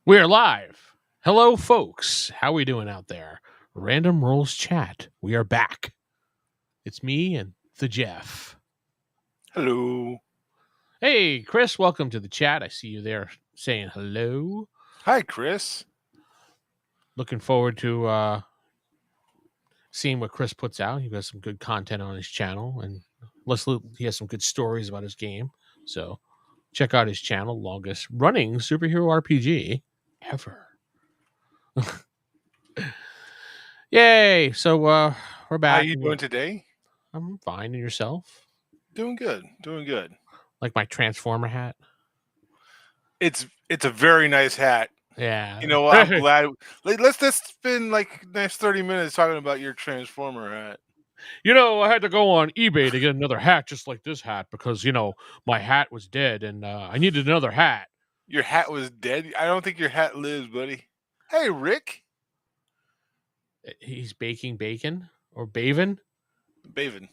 We're live. Hello, folks. How we doing out there? Random Rolls Chat. We are back. It's me and the Jeff. Hello. Hey, Chris, welcome to the chat. I see you there saying hello. Hi, Chris. Looking forward to seeing what Chris puts out. He has some good content on his channel, and he has some good stories about his game. So check out his channel, longest running superhero RPG ever. Yay! So we're How back. you doing today? I'm fine. And yourself? Doing good. Doing good. Like my Transformer hat. It's a very nice hat. Yeah. You know what? I'm glad. Let's just spend like the next 30 minutes talking about your Transformer hat. I had to go on eBay to get another hat just like this hat because, my hat was dead and I needed another hat. Your hat was dead. I don't think your hat lives, buddy. Hey, Rick. He's baking bacon or bavin. Bavin.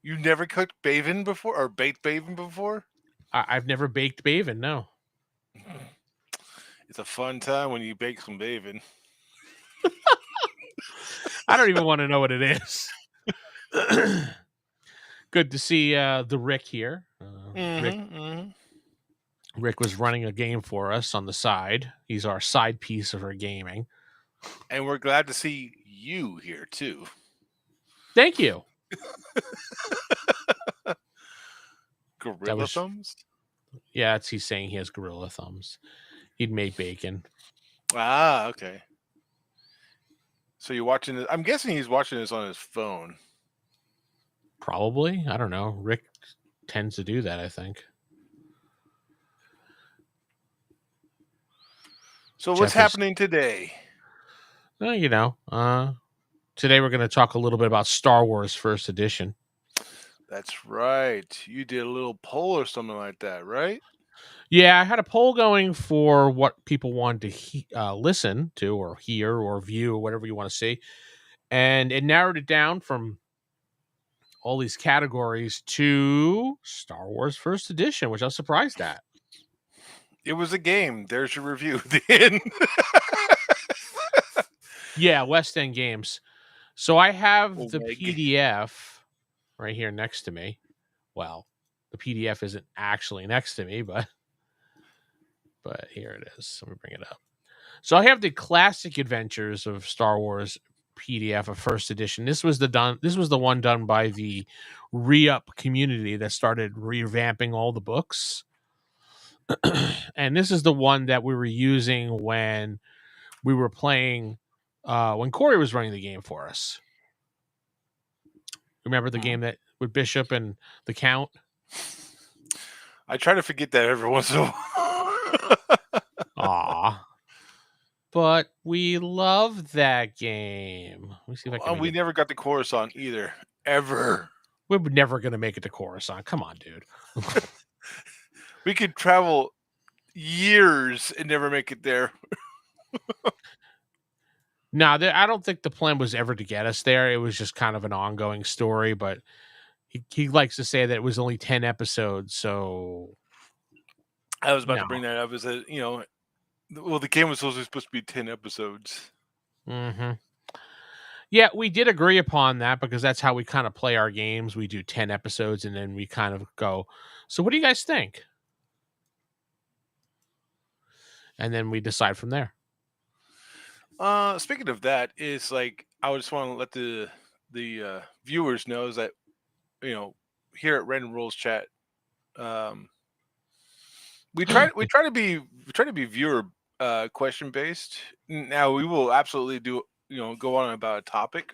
You never cooked bavin before or baked bavin before? I've never baked bavin, no. It's a fun time when you bake some bavin. I don't even want to know what it is. Good to see the Rick here. Rick was running a game for us on the side. He's our side piece of our gaming. And we're glad to see you here too. Thank you. Gorilla thumbs? Yeah, he's saying he has gorilla thumbs. He'd make bacon. Ah, okay. So you're watching this. I'm guessing he's watching this on his phone. Probably. I don't know. Rick tends to do that, I think. So what's happening today? Today we're going to talk a little bit about Star Wars First Edition. That's right. You did a little poll or something like that, right? Yeah, I had a poll going for what people wanted to listen to or hear or view or whatever you want to see. And it narrowed it down from all these categories to Star Wars First Edition, which I was surprised at. It was a game. There's your review. Yeah, West End Games. So I have the PDF right here next to me. Well, the PDF isn't actually next to me, but here it is. Let me bring it up. So I have the Classic Adventures of Star Wars PDF of First Edition. This was the one done by the re-up community that started revamping all the books. And this is the one that we were using when we were playing when Corey was running the game for us. Remember the game that with Bishop and the Count? I try to forget that every once in a while. Aw. But we love that game. Let me see if I can. We never got the Coruscant either. Ever. We're never going to make it to Coruscant. Come on, dude. We could travel years and never make it there. No, I don't think the plan was ever to get us there. It was just kind of an ongoing story, but he likes to say that it was only 10 episodes, so... I was about to bring that up. Is that, the game was supposed to be 10 episodes. Mm-hmm. Yeah, we did agree upon that because that's how we kind of play our games. We do 10 episodes, and then we kind of go, so what do you guys think? And then we decide from there. Speaking of that, it's like I just want to let the viewers know is that here at Random Rolls Chat, we try to be viewer question based. Now we will absolutely do go on about a topic,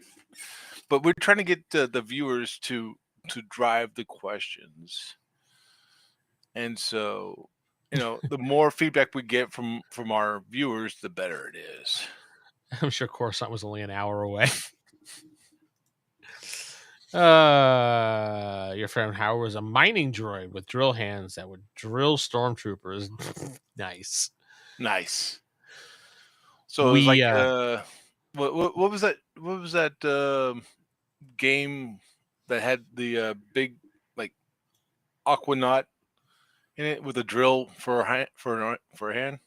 but we're trying to get the viewers to drive the questions, and so the more feedback we get from our viewers, the better it is. I'm sure Coruscant was only an hour away. Your friend Howard was a mining droid with drill hands that would drill stormtroopers. Nice. So it was like what was that? What was that game that had the big like Aquanaut in it with a drill for a hand?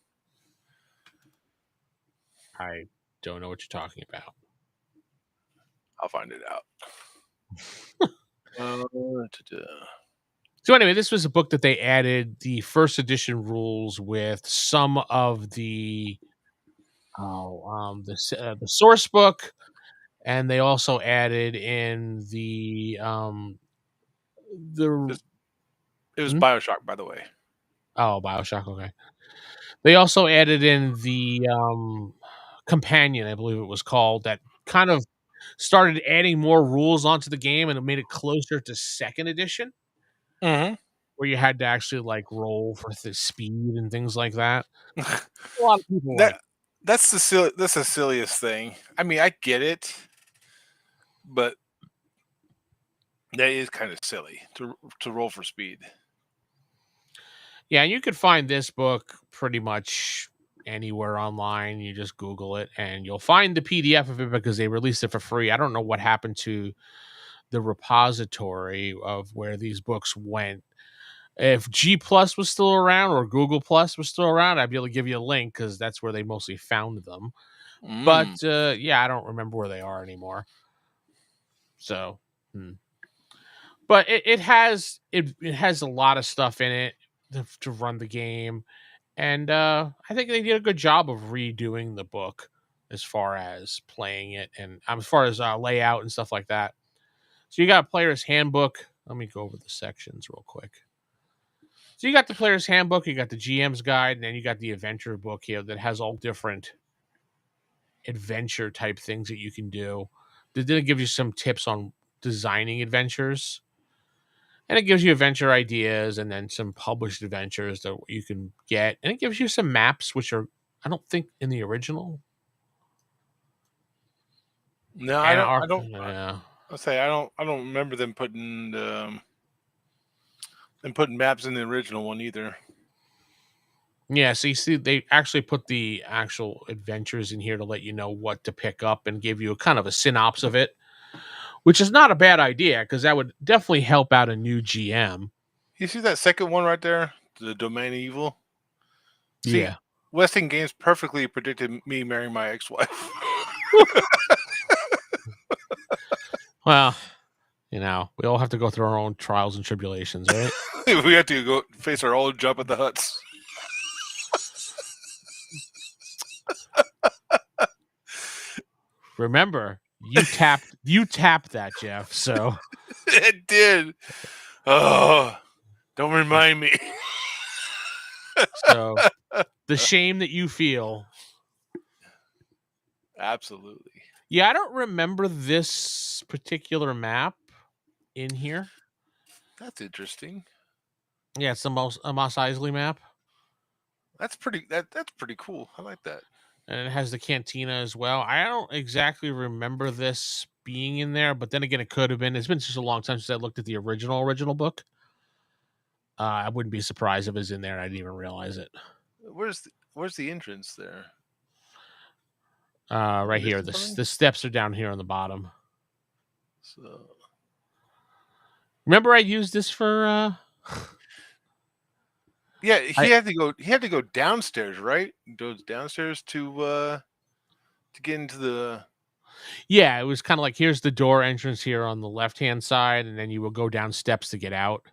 I don't know what you're talking about. I'll find it out. So anyway, this was a book that they added the first edition rules with some of the the source book, and they also added in the it was BioShock, by the way. Oh, BioShock. Okay. They also added in the companion, I believe it was called, that kind of started adding more rules onto the game, and it made it closer to second edition, Mm-hmm. where you had to actually like roll for the speed and things like that. A lot of people that's the silliest thing. I mean, I get it, but that is kind of silly to roll for speed. Yeah, you could find this book pretty much anywhere online. You just Google it and you'll find the PDF of it because they released it for free. I don't know what happened to the repository of where these books went. If G Plus was still around or Google Plus was still around, I'd be able to give you a link because that's where they mostly found them. But yeah, I don't remember where they are anymore. So, but it has a lot of stuff in it to run the game. And I think they did a good job of redoing the book as far as playing it and as far as layout and stuff like that. So you got a player's handbook. Let me go over the sections real quick. So you got the player's handbook, you got the GM's guide, and then you got the adventure book here that has all different adventure type things that you can do. They did give you some tips on designing adventures. And it gives you adventure ideas and then some published adventures that you can get. And it gives you some maps, which are, I don't think, in the original. No, I don't. Yeah. I'll say I don't remember them putting maps in the original one either. Yeah, so you see, they actually put the actual adventures in here to let you know what to pick up and give you a kind of a synopsis of it, which is not a bad idea because that would definitely help out a new GM. You see that second one right there, the Domain of Evil? See, yeah. West End Games perfectly predicted me marrying my ex-wife. Well, we all have to go through our own trials and tribulations, right? We have to go face our own Jabba the Hutts. Remember, you tapped that, Jeff. So it did. Oh, don't remind me. So the shame that you feel. Absolutely. Yeah, I don't remember this particular map in here. That's interesting. Yeah, it's a Mos Eisley map. That's pretty cool. I like that. And it has the cantina as well. I don't exactly remember this being in there, but then again, it could have been. It's been just a long time since I looked at the original book. I wouldn't be surprised if it was in there and I didn't even realize it. Where's the entrance there? Right here. The steps are down here on the bottom. So remember I used this for yeah, he had to go downstairs, right? He goes downstairs to get into the. Yeah, it was kind of like here's the door entrance here on the left-hand side, and then you will go down steps to get out.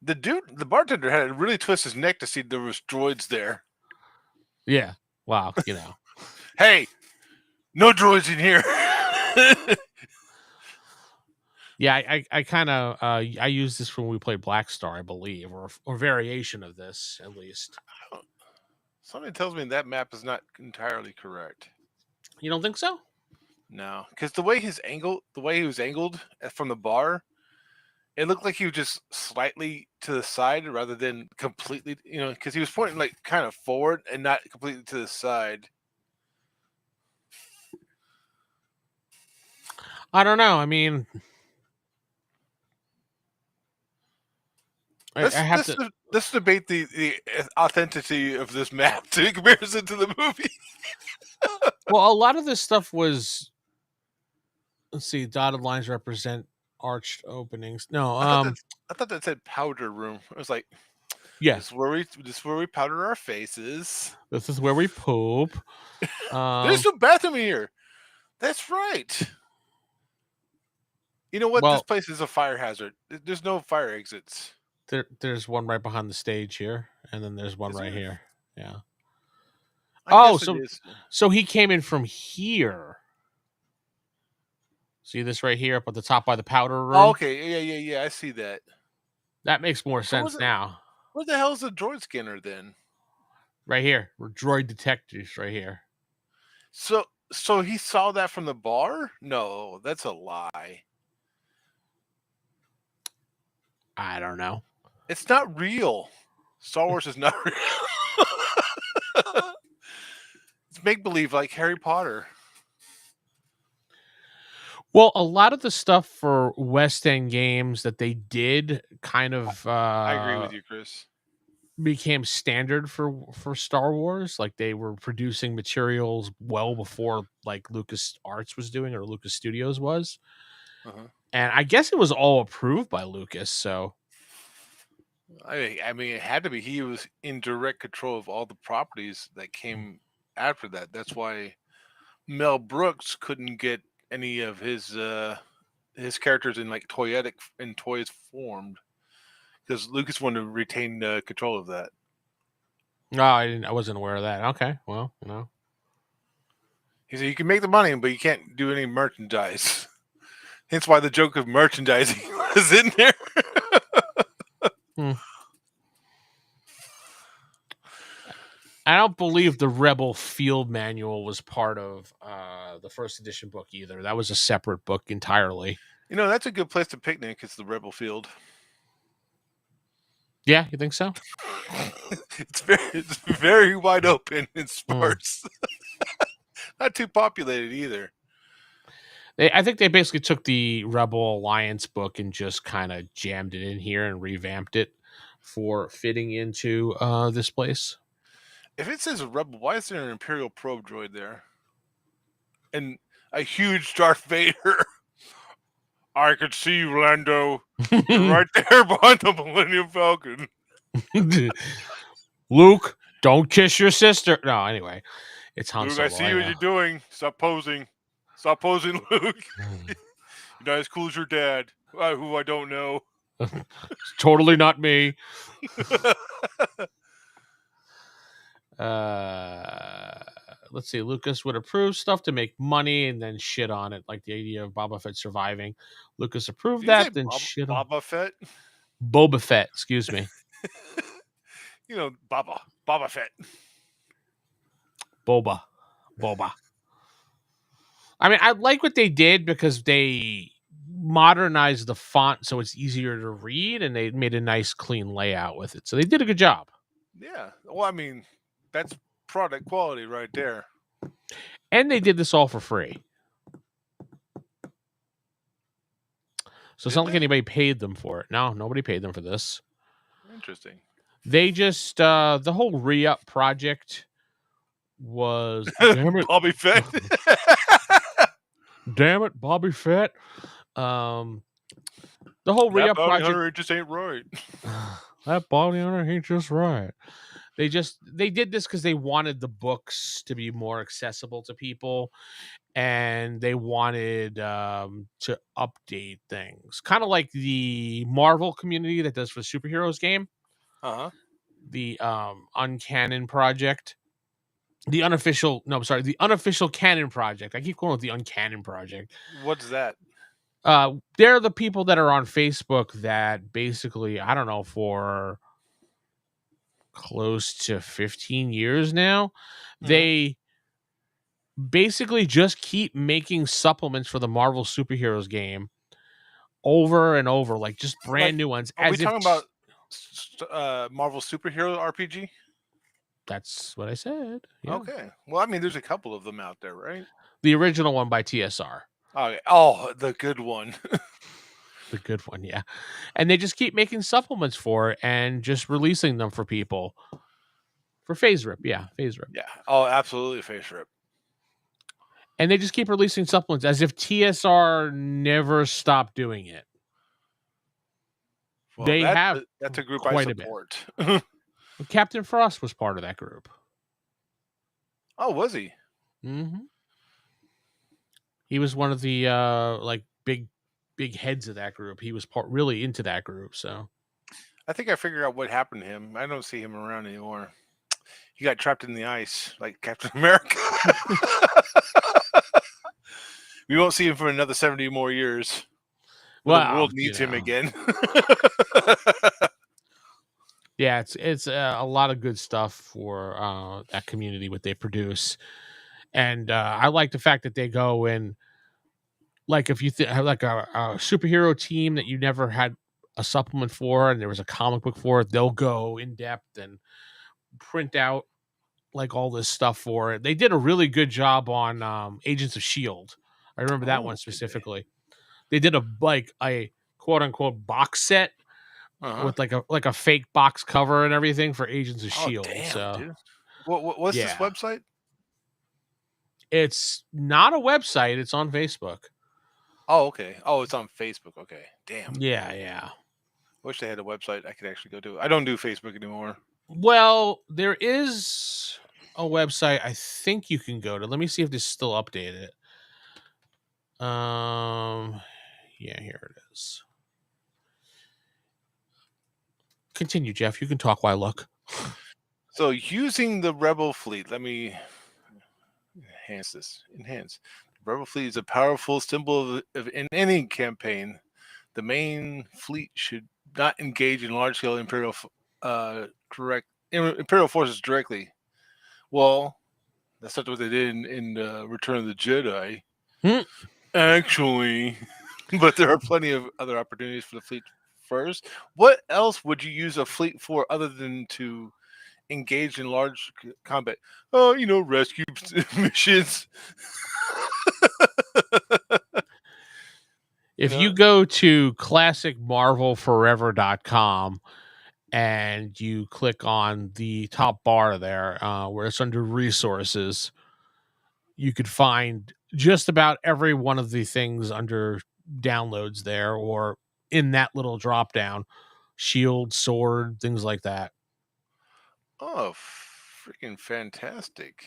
The bartender had to really twist his neck to see there was droids there. Yeah. Wow. Hey, no droids in here. Yeah, I kind of I used this when we played Black Star, I believe, or variation of this at least. Something tells me that map is not entirely correct. You don't think so? No, because the way he was angled from the bar, it looked like he was just slightly to the side rather than completely. Because he was pointing like kind of forward and not completely to the side. I don't know. I mean, let's debate the authenticity of this map in comparison to the movie. Well, a lot of this stuff was. Let's see. Dotted lines represent arched openings. No, I thought that said powder room. I was like, Yeah. This is where we powder our faces. This is where we poop. There's a bathroom here. That's right. You know what? Well, this place is a fire hazard. There's no fire exits. There's one right behind the stage here, and then there's one right here. Yeah. I guess it is. So he came in from here. See this right here up at the top by the powder room? Oh, okay. Yeah. I see that. That makes more sense now. What the hell is a droid scanner then? Right here. We're droid detectors right here. So he saw that from the bar? No, that's a lie. I don't know. It's not real. Star Wars is not real. It's make believe like Harry Potter. Well, a lot of the stuff for West End Games that they did kind of I agree with you, Chris. Became standard for Star Wars. Like they were producing materials well before like Lucas Arts was doing or Lucas Studios was. And I guess it was all approved by Lucas, so I mean it had to be. He was in direct control of all the properties that came after that. That's why Mel Brooks couldn't get any of his characters in like toys formed because Lucas wanted to retain control of that. No, I wasn't aware of that. Okay, well, you know, he said you can make the money, but you can't do any merchandise. Hence why the joke of merchandising was in there. I don't believe the Rebel Field Manual was part of the first edition book either. That was a separate book entirely. You know, that's a good place to picnic. It's the Rebel Field. Yeah, you think so? It's very wide open and sparse. Not too populated either. I think they basically took the Rebel Alliance book and just kind of jammed it in here and revamped it for fitting into this place. If it says Rebel, why is there an Imperial probe droid there? And a huge Darth Vader. I could see you, Lando. You're right there behind the Millennium Falcon. Luke, don't kiss your sister. No, anyway. It's Han Solo. Luke, I see what you're doing. Stop posing. Stop posing, Luke. You're not as cool as your dad, who I don't know. It's totally not me. Let's see. Lucas would approve stuff to make money and then shit on it, like the idea of Boba Fett surviving. Lucas approved that, then shit on Boba Fett. Boba Fett, excuse me. You know, Boba Fett. Boba. I mean, I like what they did because they modernized the font so it's easier to read, and they made a nice, clean layout with it. So they did a good job. Yeah. Well, I mean, that's product quality right there. And they did this all for free. So it's not like anybody paid them for it. No, nobody paid them for this. Interesting. They just, the whole re-up project was, damn it. Bobby Fett. Damn it, Bobby Fett. The whole re-up project. Hunter just ain't right. That bounty hunter ain't just right. They did this because they wanted the books to be more accessible to people, and they wanted to update things, kind of like the Marvel community that does for the superheroes game. The Uncanon Project, the unofficial Canon Project. I keep going with the Uncanon Project. What's that? They're the people that are on Facebook that basically, I don't know, for close to 15 years now, they basically just keep making supplements for the Marvel superheroes game over and over, like just brand new ones. Are we talking about Marvel superhero RPG? That's what I said. Yeah. Okay. Well, I mean, there's a couple of them out there, right? The original one by TSR. Oh, the good one. The good one, yeah. And they just keep making supplements for it and just releasing them for people. For Phase Rip, yeah. Phase Rip. Yeah. Oh, absolutely, Phase Rip. And they just keep releasing supplements as if TSR never stopped doing it. Well, they have that's a group I quite a bit. support. Captain Frost was part of that group. Oh, was he? Mm-hmm. He was one of the like big heads of that group. He was really into that group. So I think I figured out what happened to him. I don't see him around anymore. He got trapped in the ice like Captain America. We won't see him for another 70 more years. Well, the world needs him again. Yeah, it's a lot of good stuff for that community, what they produce. And I like the fact that they go in, like if you have like a superhero team that you never had a supplement for and there was a comic book for it, they'll go in depth and print out like all this stuff for it. They did a really good job on Agents of S.H.I.E.L.D. I remember that one specifically. They did a quote unquote box set with like a fake box cover and everything for Agents of S.H.I.E.L.D. Damn, so, dude. What's this website? It's not a website. It's on Facebook. Oh, okay. Oh, it's on Facebook. Okay. Damn. Yeah. Wish they had a website I could actually go to. I don't do Facebook anymore. Well, there is a website I think you can go to. Let me see if this is still updated. Yeah, here it is. Continue, Jeff. You can talk while I look. So, using the Rebel fleet, let me enhance this. Enhance. The Rebel fleet is a powerful symbol of in any campaign. The main fleet should not engage in large-scale Imperial forces directly. Well, that's not what they did in Return of the Jedi. Actually, but there are plenty of other opportunities for the fleet first. What else would you use a fleet for other than to engage in large combat? Oh, rescue missions. If you go to classicmarvelforever.com and you click on the top bar there where it's under resources, you could find just about every one of the things under downloads there or in that little drop down. Shield, sword, things like that. Oh, freaking fantastic.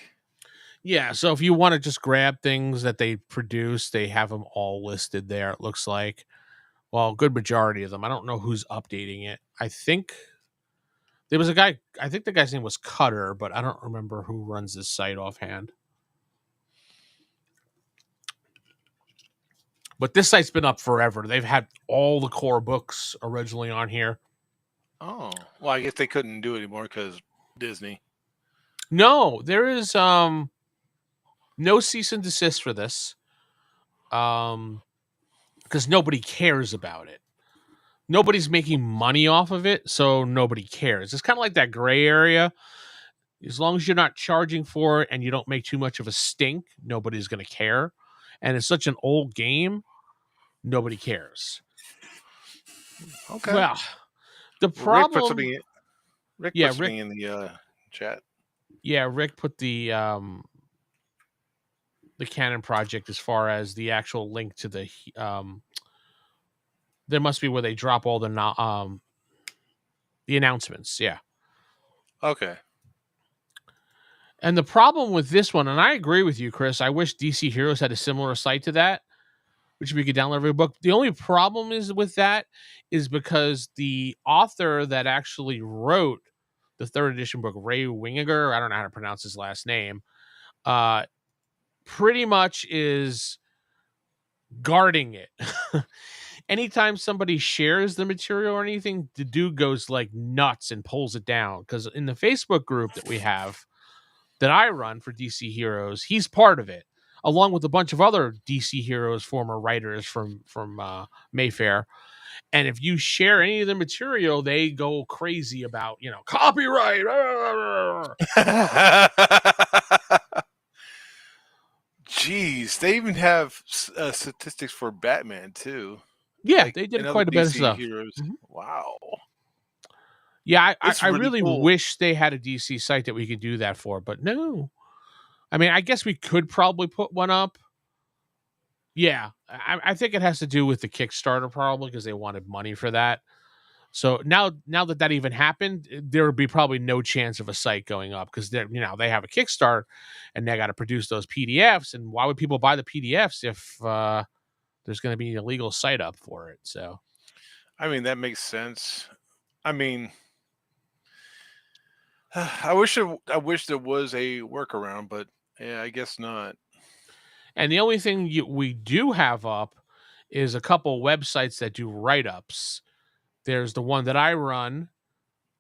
Yeah, so if you want to just grab things that they produce, they have them all listed there, it looks like. Well, a good majority of them. I don't know who's updating it. I think there was a guy, I think the guy's name was Cutter, but I don't remember who runs this site offhand. But this site's been up forever. They've had all the core books originally on here. Oh, well, I guess they couldn't do it anymore because Disney. No, there is no cease and desist for this. Because nobody cares about it. Nobody's making money off of it, so nobody cares. It's kind of like that gray area. As long as you're not charging for it and you don't make too much of a stink, nobody's going to care. And it's such an old game, nobody cares. Okay. Well, the problem... Rick put something in the chat. Yeah, Rick put the Canon project as far as the actual link to the... there must be where they drop all the announcements. Yeah. Okay. And the problem with this one, and I agree with you, Chris, I wish DC Heroes had a similar site to that, which we could download every book. The only problem is with that is because the author that actually wrote the 3rd edition book, Ray Wingiger, I don't know how to pronounce his last name, pretty much is guarding it. Anytime somebody shares the material or anything, the dude goes like nuts and pulls it down. Because in the Facebook group that we have, that I run for DC Heroes, he's part of it, along with a bunch of other DC Heroes former writers from Mayfair. And if you share any of the material, they go crazy about, copyright. Jeez, they even have statistics for Batman too. Yeah, they did quite a bit of stuff. Heroes. Mm-hmm. Wow. Yeah, I really wish they had a DC site that we could do that for, but no. I mean, I guess we could probably put one up. Yeah, I think it has to do with the Kickstarter probably because they wanted money for that. So now that even happened, there would be probably no chance of a site going up because they have a Kickstarter and they got to produce those PDFs. And why would people buy the PDFs if there's going to be an illegal site up for it? So, I mean, that makes sense. I mean, I wish there was a workaround, but yeah, I guess not. And the only thing we do have up is a couple websites that do write-ups. There's the one that I run,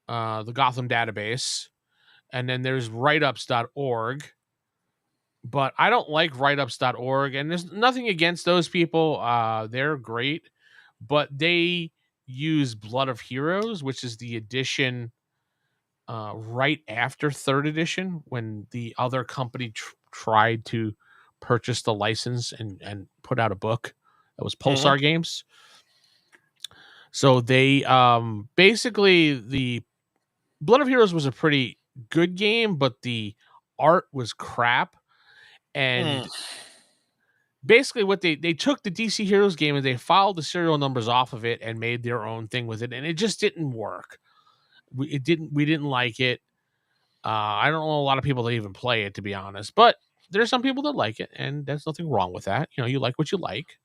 the Gotham database, and then there's writeups.org. But I don't like writeups.org, and there's nothing against those people. They're great, but they use Blood of Heroes, which is the edition right after third edition when the other company tried to purchase the license and put out a book. That was Pulsar Games. So they basically, the Blood of Heroes was a pretty good game, but the art was crap. And basically what they took the DC Heroes game and they filed the serial numbers off of it and made their own thing with it, and it just didn't work. We didn't like it. I don't know a lot of people that even play it, to be honest, but there's some people that like it, and there's nothing wrong with that. You like what you like.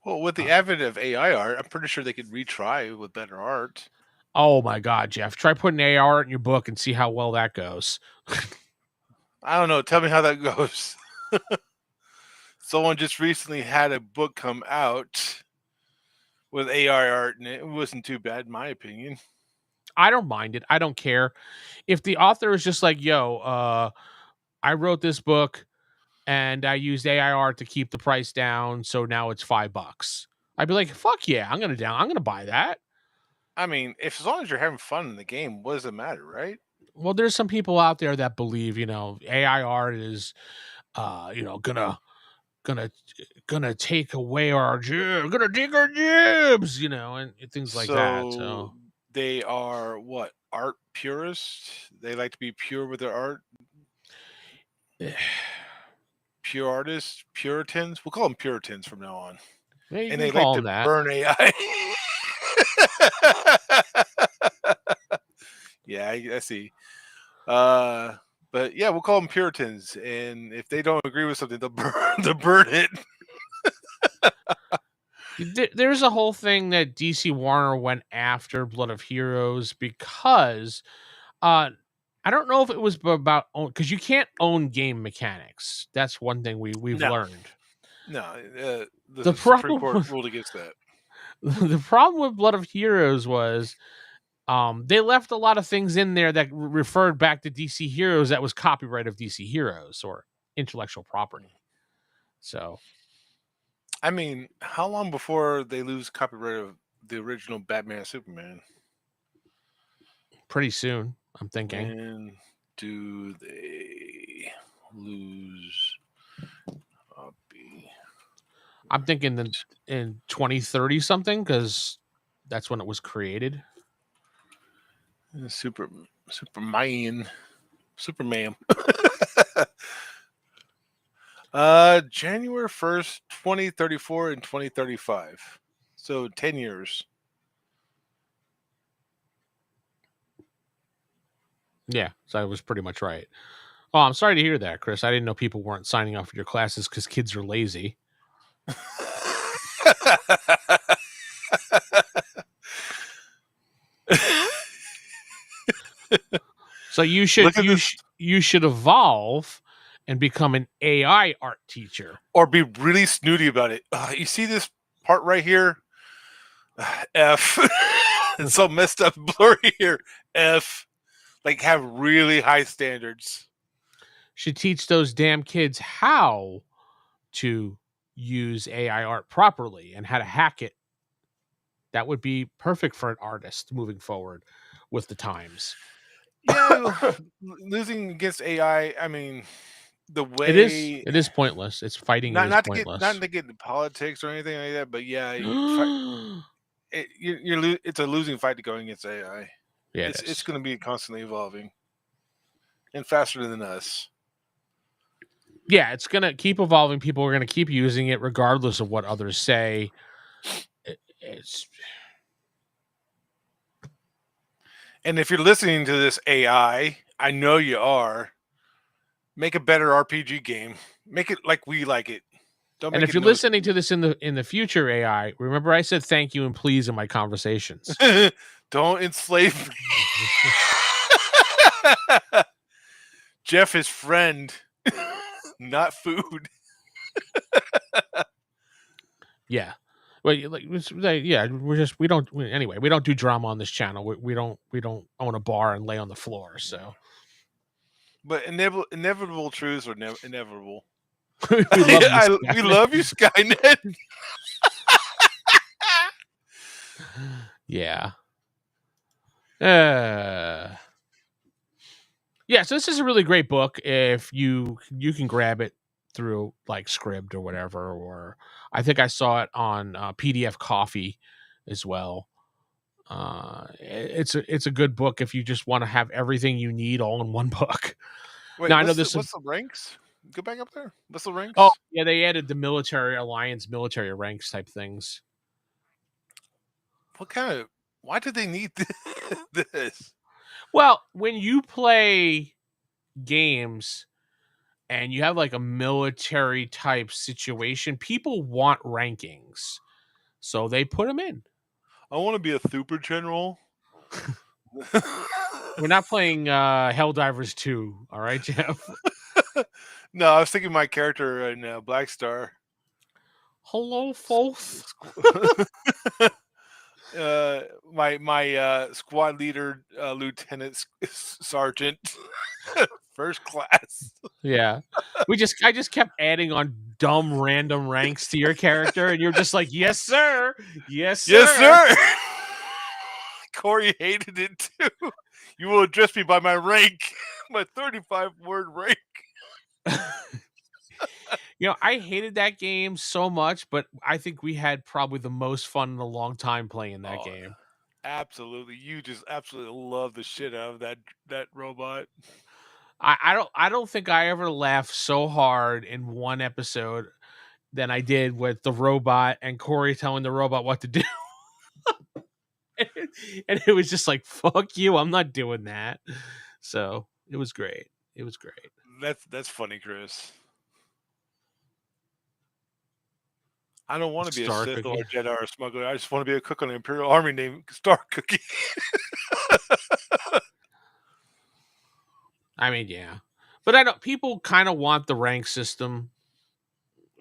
Well, with the advent of AI art, I'm pretty sure they could retry with better art. Oh my God, Jeff! Try putting AI art in your book and see how well that goes. I don't know. Tell me how that goes. Someone just recently had a book come out with AI art, and it wasn't too bad, in my opinion. I don't mind it. I don't care. If the author is just like, yo, I wrote this book and I used AI art to keep the price down, so now it's $5. I'd be like, fuck yeah, I'm gonna buy that. I mean, as long as you're having fun in the game, what does it matter, right? Well, there's some people out there that believe, AI art is gonna take away our jibs, gonna take our jibs, and things like that. So they are what? Art purists? They like to be pure with their art? Pure artists? Puritans? We'll call them Puritans from now on. Yeah, and they like to burn AI. Yeah, I see. But yeah, we'll call them Puritans, and if they don't agree with something, they'll burn it. There's a whole thing that DC Warner went after Blood of Heroes because I don't know if it was about because you can't own game mechanics. That's one thing we've learned. No, the Supreme Court ruled against that. The problem with Blood of Heroes was they left a lot of things in there that referred back to DC Heroes that was copyright of DC Heroes or intellectual property. So, I mean, how long before they lose copyright of the original Batman Superman? Pretty soon, I'm thinking. When do they lose copy? I'm thinking in 2030 something, because that's when it was created. Superman. January 1st, 2034 and 2035. So 10 years. Yeah, so I was pretty much right. Oh, I'm sorry to hear that, Chris. I didn't know people weren't signing off for your classes because kids are lazy. So you should evolve and become an AI art teacher, or be really snooty about it. You see this part right here? F. It's so messed up, blurry here. F. Like, have really high standards. Should teach those damn kids how to use AI art properly and how to hack it. That would be perfect for an artist moving forward with the times. Yeah, losing against AI, I mean, the way it is pointless. It's fighting. Not pointless. Not to get into politics or anything like that, but yeah, it's a losing fight to going against AI. Yeah, it's going to be constantly evolving and faster than us. Yeah, it's going to keep evolving. People are going to keep using it regardless of what others say. And if you're listening to this AI, I know you are. Make a better RPG game. Make it like we like it. Don't And make if it you're no. listening to this in the future, AI, remember I said thank you and please in my conversations. Don't enslave Jeff is friend, not food. Yeah. Well, yeah, we don't do drama on this channel. We don't own a bar and lay on the floor. So, but inevitable truths are inevitable. we love you, we love you, Skynet. Yeah. Yeah. So this is a really great book. If you can grab it through like Scribd or whatever, or I think I saw it on PDF Coffee as well. It's a good book if you just want to have everything you need all in one book. Wait, now I know what's the ranks? Go back up there. What's the ranks? Oh yeah, they added the military alliance, military ranks type things. What kind of? Why did they need this? Well, when you play games and you have like a military type situation, people want rankings, so they put them in. I want to be a super general. We're not playing Helldivers 2, all right, Jeff? No, I was thinking my character in Black Star. Hello, folks. My squad leader, Lieutenant Sergeant, first class. Yeah, I just kept adding on dumb random ranks to your character, and you're just like, yes, sir, yes, sir. Yes, sir. Corey hated it too. You will address me by my rank, my 35-word rank. You know, I hated that game so much, but I think we had probably the most fun in a long time playing that game. Absolutely. You just absolutely love the shit out of that robot. I don't think I ever laughed so hard in one episode than I did with the robot and Corey telling the robot what to do. And it was just like, fuck you, I'm not doing that. So it was great. It was great. That's funny, Chris. I don't want to be a Sith or a Jedi or a smuggler. I just want to be a cook on the Imperial Army named Star Cookie. I mean, yeah. But I don't people kind of want the rank system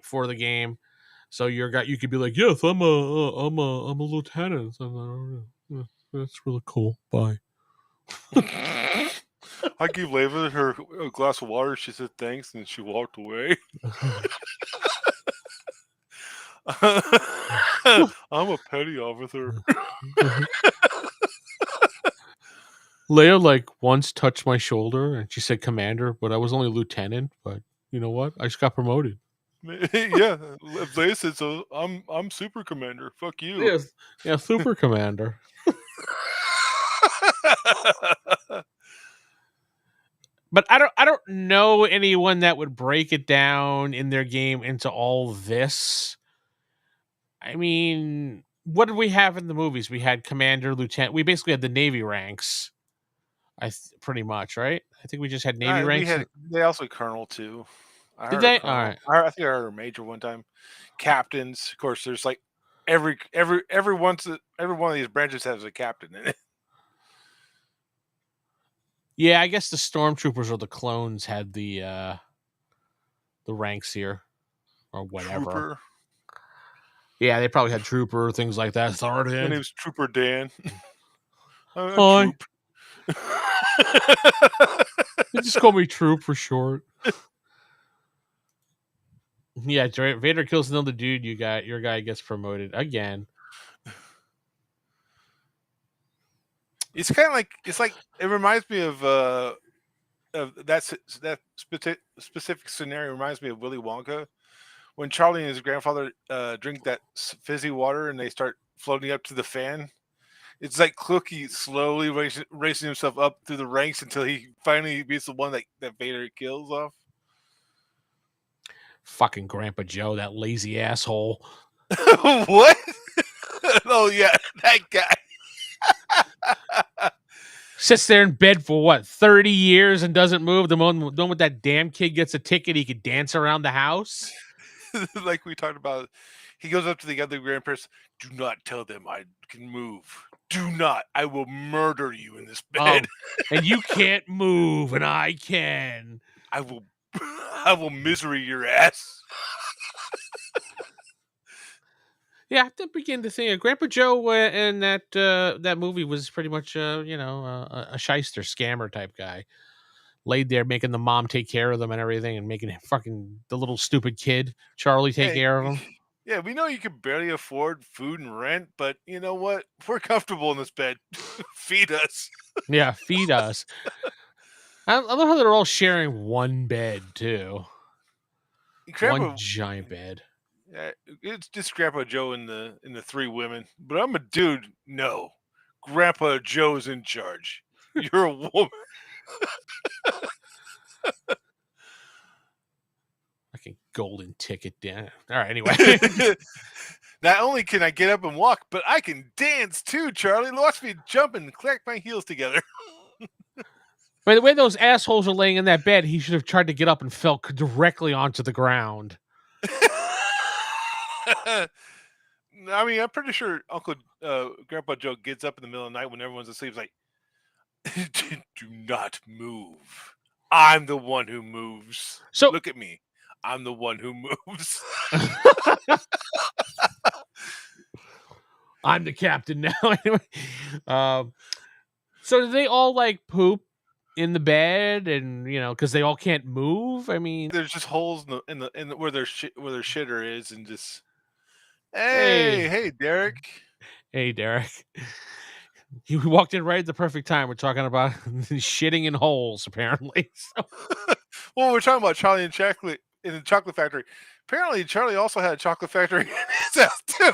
for the game. So you could be like, yes, I'm a lieutenant. That's really cool. Bye. I gave Leva her a glass of water. She said thanks, and she walked away. I'm a petty officer. Leia like once touched my shoulder and she said commander, but I was only lieutenant. But you know what? I just got promoted. Yeah, Leia said so. I'm super commander. Fuck you. Yeah, super commander. But I don't know anyone that would break it down in their game into all this. I mean, what did we have in the movies? We had commander, lieutenant. We basically had the Navy ranks. Pretty much, right? I think we just had Navy ranks. They also colonel too. Did they? All right. I think I heard a major one time. Captains, of course. There's like every one of these branches has a captain in it. Yeah, I guess the stormtroopers or the clones had the ranks here, or whatever. Trooper. Yeah, they probably had trooper, things like that. Sergeant. My name's Trooper Dan. Hi. They just call me Troop for short. Yeah, Vader kills another dude. Your guy gets promoted again. It's kind of like it reminds me of that specific scenario. Reminds me of Willy Wonka when Charlie and his grandfather drink that fizzy water and they start floating up to the fan. It's like Cookie slowly racing himself up through the ranks until he finally beats the one that Vader kills off. Fucking Grandpa Joe, that lazy asshole. What? Oh yeah, that guy. Sits there in bed for what, 30 years and doesn't move. The moment that damn kid gets a ticket, he could dance around the house. Like we talked about, he goes up to the other grandparents. Do not tell them I can move. Do not. I will murder you in this bed. And you can't move, and I can. I will misery your ass. Yeah, I have to begin to think. Grandpa Joe in that movie was pretty much, a shyster, scammer type guy. Laid there making the mom take care of them and everything, and making fucking the little stupid kid Charlie take care of him. Yeah, we know you can barely afford food and rent, but you know what? We're comfortable in this bed. Feed us. Yeah, feed us. I love how they're all sharing one bed too. One giant bed. Yeah, it's just Grandpa Joe and the three women. But I'm a dude. No, Grandpa Joe's in charge. You're a woman. Fucking golden ticket, Dan. All right, anyway. Not only can I get up and walk, but I can dance too, Charlie. Watch me jump and clack my heels together. By the way those assholes are laying in that bed, he should have tried to get up and fell directly onto the ground. I mean, I'm pretty sure Grandpa Joe gets up in the middle of the night when everyone's asleep. He's like, do not move. I'm the one who moves. So look at me. I'm the one who moves. I'm the captain now. Anyway, so do they all like poop in the bed, and because they all can't move? I mean, there's just holes in the where their shitter is, and just hey, Derek. Hey, Derek. You walked in right at the perfect time. We're talking about shitting in holes, apparently. So. Well, we're talking about Charlie and Chocolate in the chocolate factory. Apparently, Charlie also had a chocolate factory in his house too.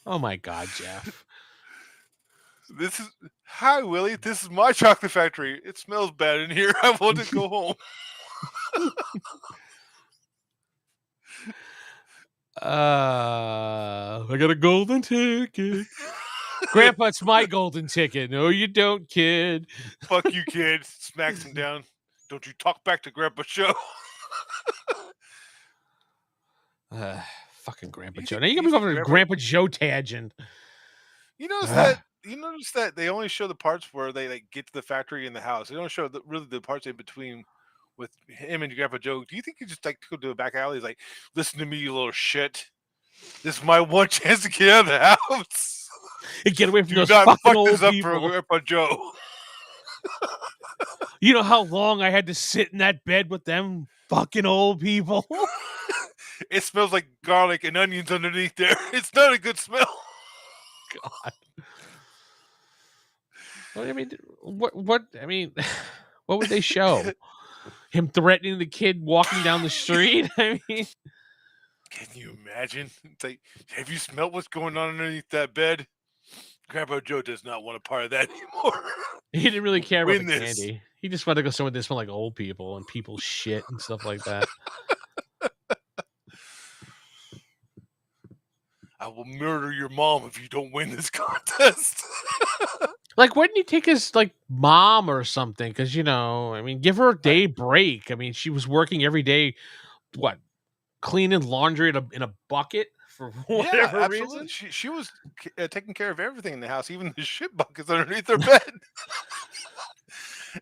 Oh my God, Jeff. Hi, Willie. This is my chocolate factory. It smells bad in here. I want to go home. I got a golden ticket. Grandpa, it's my golden ticket. No, you don't, kid. Fuck you, kid. Smacks him down. Don't you talk back to Grandpa Joe. Fucking Grandpa Joe. Now you got me over to Grandpa Joe tangent. You notice that they only show the parts where they like get to the factory and the house. They don't show really the parts in between with him and Grandpa Joe. Do you think he just like to go to the back alley? He's like, listen to me, you little shit. This is my one chance to get out of the house. And get away from those fucking old people. For Grandpa Joe. You know how long I had to sit in that bed with them fucking old people? It smells like garlic and onions underneath there. It's not a good smell. God. Well, I mean, what? I mean, what would they show? Him threatening the kid walking down the street? I mean, can you imagine? It's like, have you smelled what's going on underneath that bed? Grandpa Joe does not want a part of that anymore. He didn't really care about the candy. He just wanted to go somewhere that smelled like old people and people's shit and stuff like that. I will murder your mom if you don't win this contest. Like, why didn't he take his mom or something? Because I mean, give her a day break. I mean, she was working every day. What, cleaning laundry in a bucket for whatever reason? She was taking care of everything in the house, even the shit buckets underneath her bed.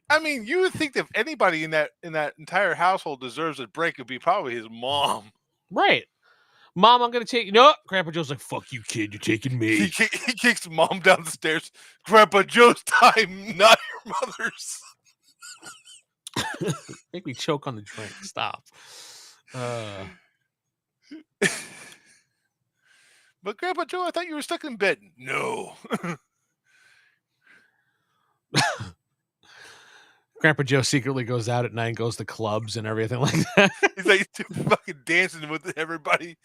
I mean, you would think that if anybody in that entire household deserves a break, it'd be probably his mom. Right. Mom, I'm going to take you. No, Grandpa Joe's like, fuck you, kid. You're taking me. He kicks mom down the stairs. Grandpa Joe's time, not your mother's. Make me choke on the drink. Stop. But Grandpa Joe, I thought you were stuck in bed. No. Grandpa Joe secretly goes out at night and goes to clubs and everything like that. He's like fucking dancing with everybody.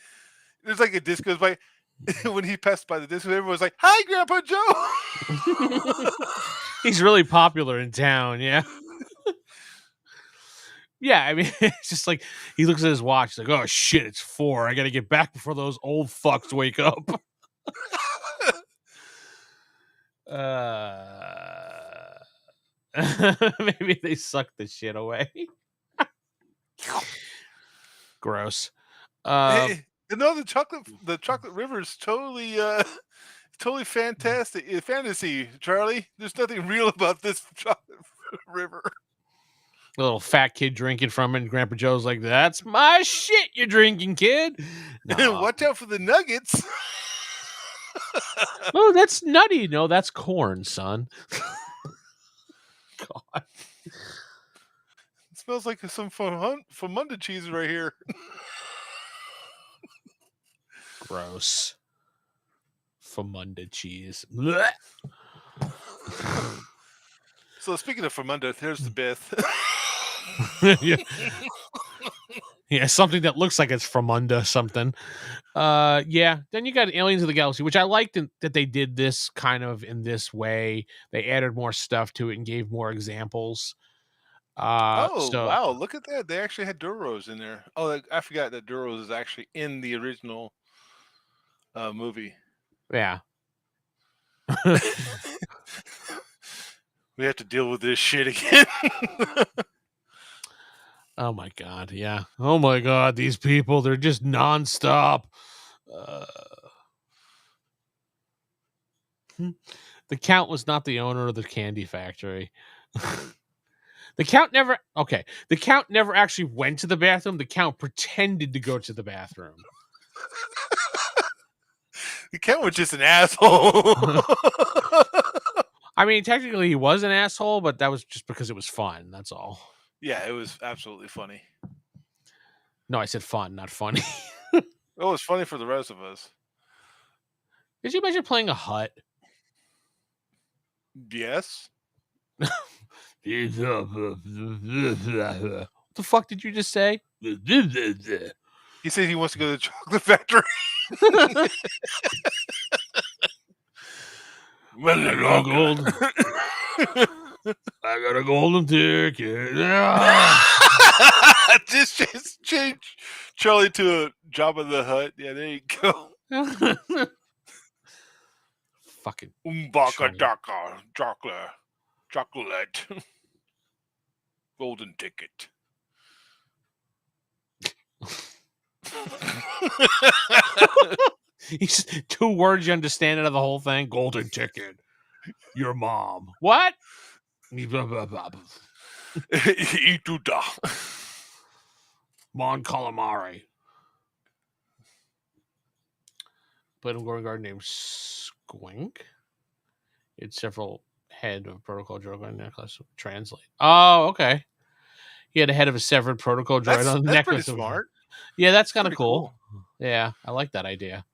There's like a disc goes by. When he passed by the disc, everyone's like, hi, Grandpa Joe. He's really popular in town, yeah. Yeah, I mean, it's just like he looks at his watch, like, oh shit, it's 4. I gotta get back before those old fucks wake up. Maybe they suck the shit away. Gross. Hey, no, the chocolate river is totally totally fantastic. Fantasy, Charlie. There's nothing real about this chocolate river. A little fat kid drinking from it, and Grandpa Joe's like, "That's my shit you're drinking, kid." No. Watch out for the nuggets. Oh, that's nutty. No, that's corn, son. God. It smells like some Famunda cheese right here. Gross. Famunda cheese. So speaking of Famunda, there's the Beth. Yeah. Yeah, something that looks like it's from under something. Yeah. Then you got Aliens of the Galaxy, which I liked that they did this kind of in this way. They added more stuff to it and gave more examples. Oh So wow! Look at that. They actually had Duros in there. Oh, I forgot that Duros is actually in the original movie. yeah. We have to deal with this shit again. Oh my god, yeah. Oh my god, these people, they're just nonstop. The Count was not the owner of the candy factory. The Count never actually went to the bathroom. The Count pretended to go to the bathroom. The Count was just an asshole. I mean, technically he was an asshole, but that was just because it was fun. That's all. Yeah, it was absolutely funny. No, I said fun, not funny. It was funny for the rest of us. Did you imagine playing a hut? Yes. What the fuck did you just say? He said he wants to go to the chocolate factory. I got a golden ticket. Just change Charlie to a Jabba the Hutt. Yeah, there you go. Fucking Umbaka daka chocolate. Golden ticket. He's 2 words you understand out of the whole thing. Golden ticket. Your mom. What? Ituda. Mon Calamari. Played a Gorgon named Squink. He had several head of protocol droid on necklace. Translate. Oh, okay. He had a head of a severed protocol droid on the necklace. Pretty smart. Yeah, that's kind of cool. Yeah, I like that idea.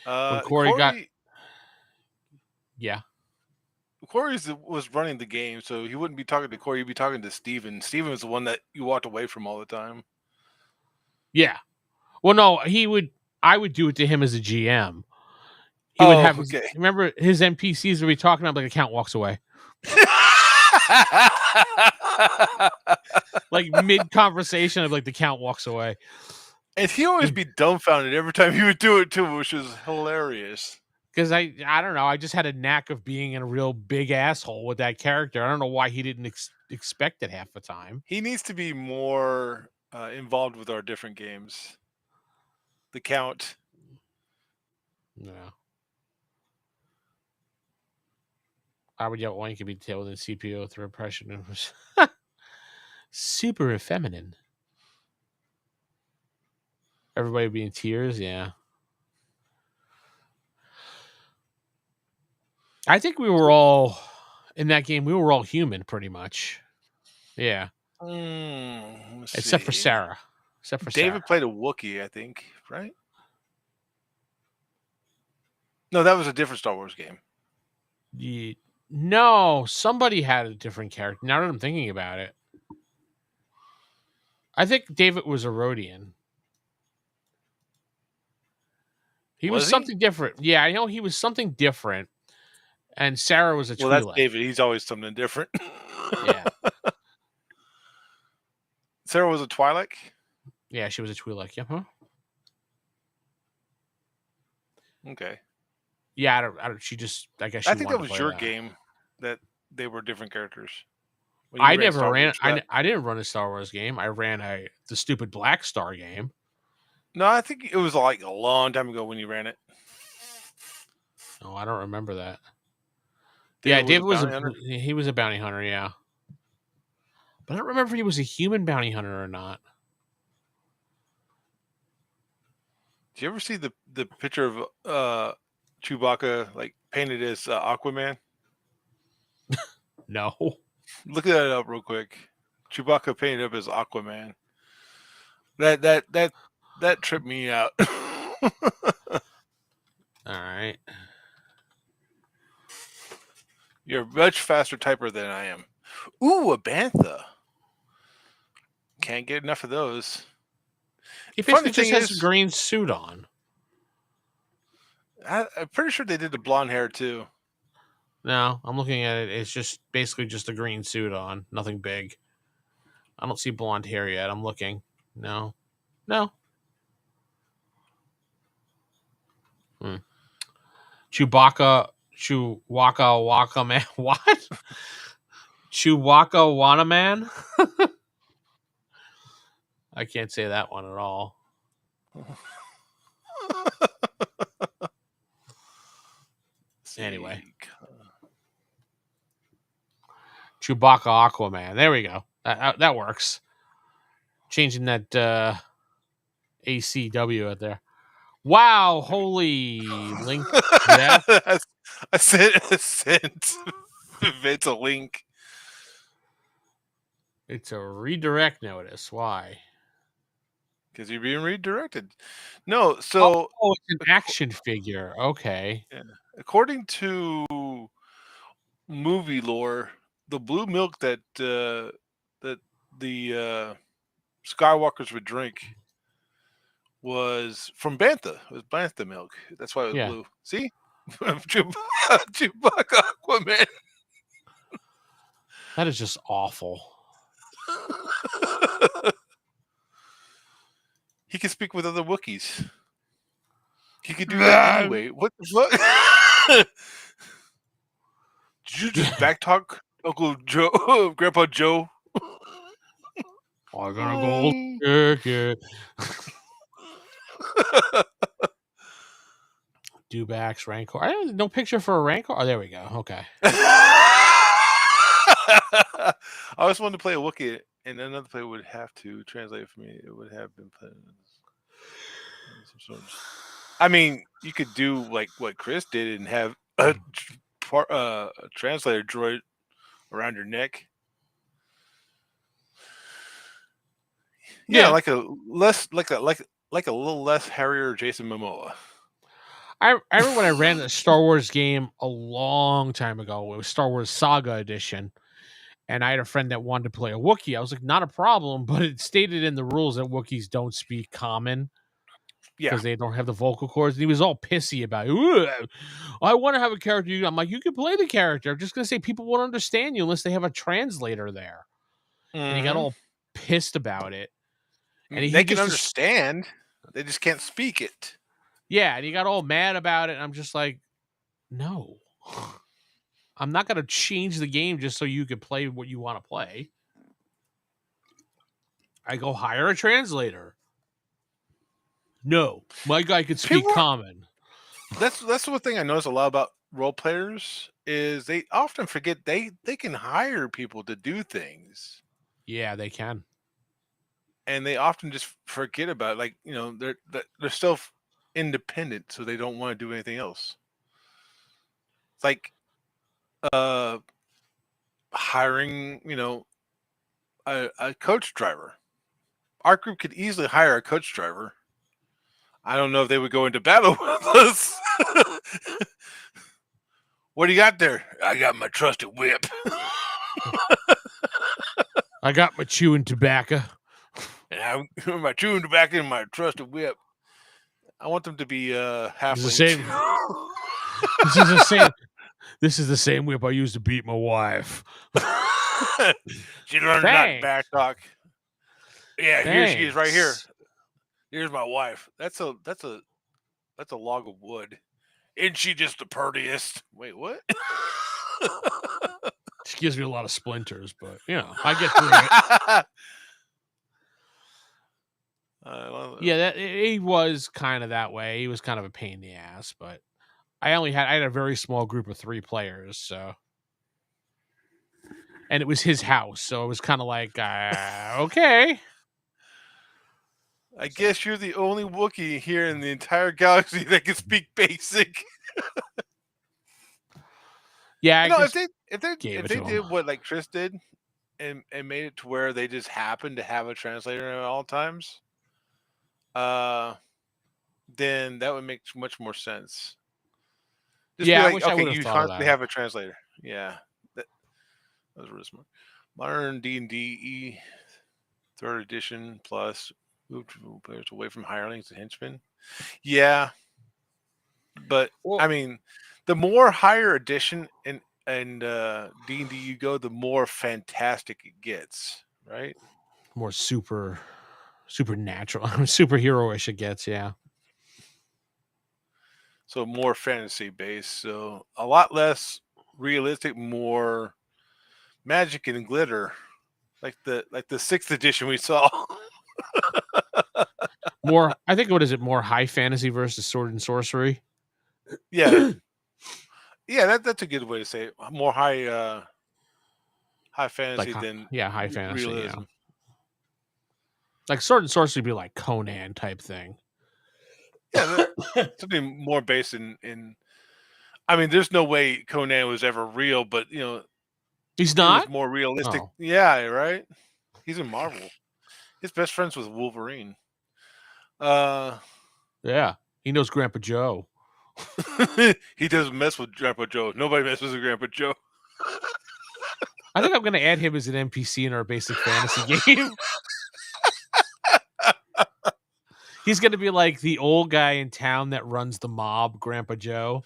Corey got. Yeah. Corey was running the game, so he wouldn't be talking to Corey. He'd be talking to Steven. Steven was the one that you walked away from all the time. Yeah. Well, no, I would do it to him as a GM. He would have. Okay. Remember, his NPCs would be talking about, like, the Count walks away. Like mid conversation of, like, the Count walks away. And he always be dumbfounded every time he would do it too, which is hilarious. Because I don't know, I just had a knack of being a real big asshole with that character. I don't know why he didn't expect it half the time. He needs to be more involved with our different games. The Count. Yeah. I would yell oink and be tailed in CPO through oppression. It was super effeminate. Everybody would be in tears, yeah. I think we were all in that game. We were all human, pretty much. Yeah. Except for Sarah. David played a Wookiee, I think, right? No, that was a different Star Wars game. No, somebody had a different character. Now that I'm thinking about it, I think David was a Rodian. He was something different. Yeah, I know he was something different. And Sarah was a Twi'lek. Well, that's David. He's always something different. Yeah. Sarah was a Twi'lek? Yeah, she was a Twi'lek. Yeah. Huh? Okay. Yeah, I don't. She just, I guess she I think wanted that to was play your that. game that they were different characters. When you I ran never Star ran. Wars, that? I didn't run a Star Wars game. I ran the stupid Black Star game. No, I think it was like a long time ago when you ran it. Oh, I don't remember that. David Yeah, was a David was bounty hunter. he was a bounty hunter. Yeah, but I don't remember if he was a human bounty hunter or not. Did you ever see the picture of Chewbacca like painted as Aquaman? No. Look that up real quick. Chewbacca painted up as Aquaman. That tripped me out. All right. You're a much faster typer than I am. Ooh, a bantha. Can't get enough of those. He Funny basically just thing has a is, green suit on. I'm pretty sure they did the blonde hair too. No, I'm looking at it. It's just basically just a green suit on. Nothing big. I don't see blonde hair yet. I'm looking. No. No. Chewbacca Waka Man. What? Chewbacca Wanna Man? I can't say that one at all. Anyway. Chewbacca Aquaman. There we go. That works. Changing that ACW out there. Wow, holy link death. I sent Vince a link. It's a redirect notice. Why? Because you're being redirected. No, so it's an action figure. Okay. yeah, according to movie lore, the blue milk that the Skywalkers would drink was from Bantha. It was Bantha milk. That's why it was blue. See? Chewbacca Aquaman. That is just awful. He can speak with other Wookiees. He could do that anyway. What the fuck? Did you just backtalk Uncle Joe, Grandpa Joe? I got a gold ticket. Dewbacks, Rancor. I have no picture for a Rancor. Oh, there we go. Okay. I always wanted to play a Wookiee, and another player would have to translate for me. It would have been playing some sort of. I mean, you could do like what Chris did and have a translator droid around your neck. Yeah, like a little less hairier Jason Momoa. I remember when I ran a Star Wars game a long time ago. It was Star Wars Saga Edition. And I had a friend that wanted to play a Wookiee. I was like, not a problem, but it stated in the rules that Wookiees don't speak common. Because they don't have the vocal cords. And he was all pissy about it. I want to have a character. I'm like, you can play the character. I'm just going to say people won't understand you unless they have a translator there. Mm-hmm. And he got all pissed about it. And they can understand. They just can't speak it. Yeah, and he got all mad about it. And I'm just like, no. I'm not going to change the game just so you can play what you want to play. I go hire a translator. No, my guy could speak common. That's the one thing I notice a lot about role players is they often forget they can hire people to do things. Yeah, they can. And they often just forget about it. Like, you know, they're still independent, so they don't want to do anything else. It's like hiring, you know, a coach driver. Our group could easily hire a coach driver. I don't know if they would go into battle with us. What do you got there? I got my trusted whip. I got my chewing tobacco. And my chewing tobacco and my trusted whip. I want them to be halflings. This is the same whip I used to beat my wife. She learned not back talk. Yeah, here she is right here. Here's my wife. That's a log of wood. Isn't she just the prettiest? Wait, what? She gives me a lot of splinters, but I get through it. Yeah, he was kind of that way. He was kind of a pain in the ass, but I had a very small group of 3 players, so, and it was his house, so it was kind of like, okay. I guess you're the only Wookiee here in the entire galaxy that can speak basic. Yeah, if they did what like Chris did, and made it to where they just happened to have a translator at all times, then that would make much more sense. Just yeah, be I like, wish I okay, would have you thought of constantly that. have a translator. Yeah, that was really smart. Modern D&D 3rd edition plus moved players away from hirelings to henchmen. Yeah, but Well, I mean, the more higher edition and D&D you go, the more fantastic it gets, right? more supernatural, superhero-ish it gets, yeah. So more fantasy based, so a lot less realistic, more magic and glitter, like the 6th edition we saw. More, I think, what is it? More high fantasy versus sword and sorcery. Yeah, yeah, that's a good way to say it. More high fantasy than high fantasy, realism. yeah. Like sword and sorcery would be like Conan type thing. Yeah, something more based in. I mean, there's no way Conan was ever real, but he's he not was more realistic. Oh. Yeah, right. He's in Marvel. His best friends with Wolverine. Yeah, he knows Grandpa Joe. He doesn't mess with Grandpa Joe. Nobody messes with Grandpa Joe. I think I'm going to add him as an NPC in our basic fantasy game. He's going to be like the old guy in town that runs the mob, Grandpa Joe.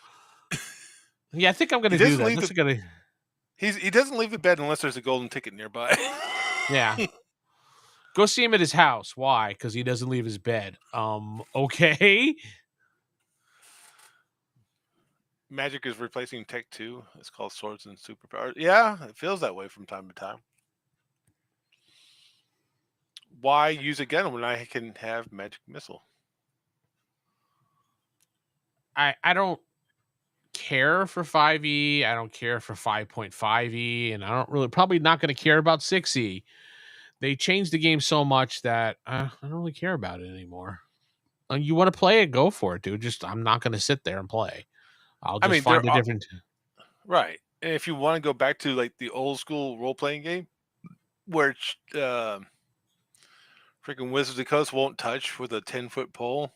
Yeah, I think I'm going to do that. He doesn't leave the bed unless there's a golden ticket nearby. Yeah. Go see him at his house. Why? Because he doesn't leave his bed. Okay. Magic is replacing Tech 2. It's called Swords and Superpowers. Yeah, it feels that way from time to time. Why use a gun when I can have magic missile? I don't care for 5e. I don't care for 5.5e, and I don't really probably not going to care about 6e. They changed the game so much that I don't really care about it anymore. You want to play it, go for it, dude. Just I'm not going to sit there and play. I'll just find a different. Right, and if you want to go back to like the old school role playing game, where freaking Wizards of the Coast won't touch with a 10-foot pole.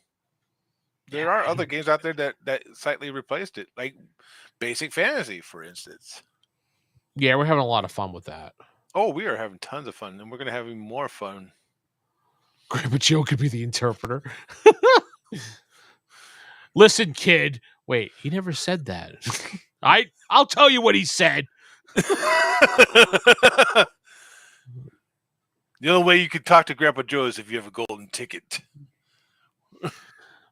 There are other games out there that slightly replaced it, like Basic Fantasy, for instance. Yeah, we're having a lot of fun with that. Oh, we are having tons of fun, and we're going to have even more fun. Grandpa Joe could be the interpreter. Listen, kid. Wait, he never said that. I'll tell you what he said. The only way you could talk to Grandpa Joe is if you have a golden ticket.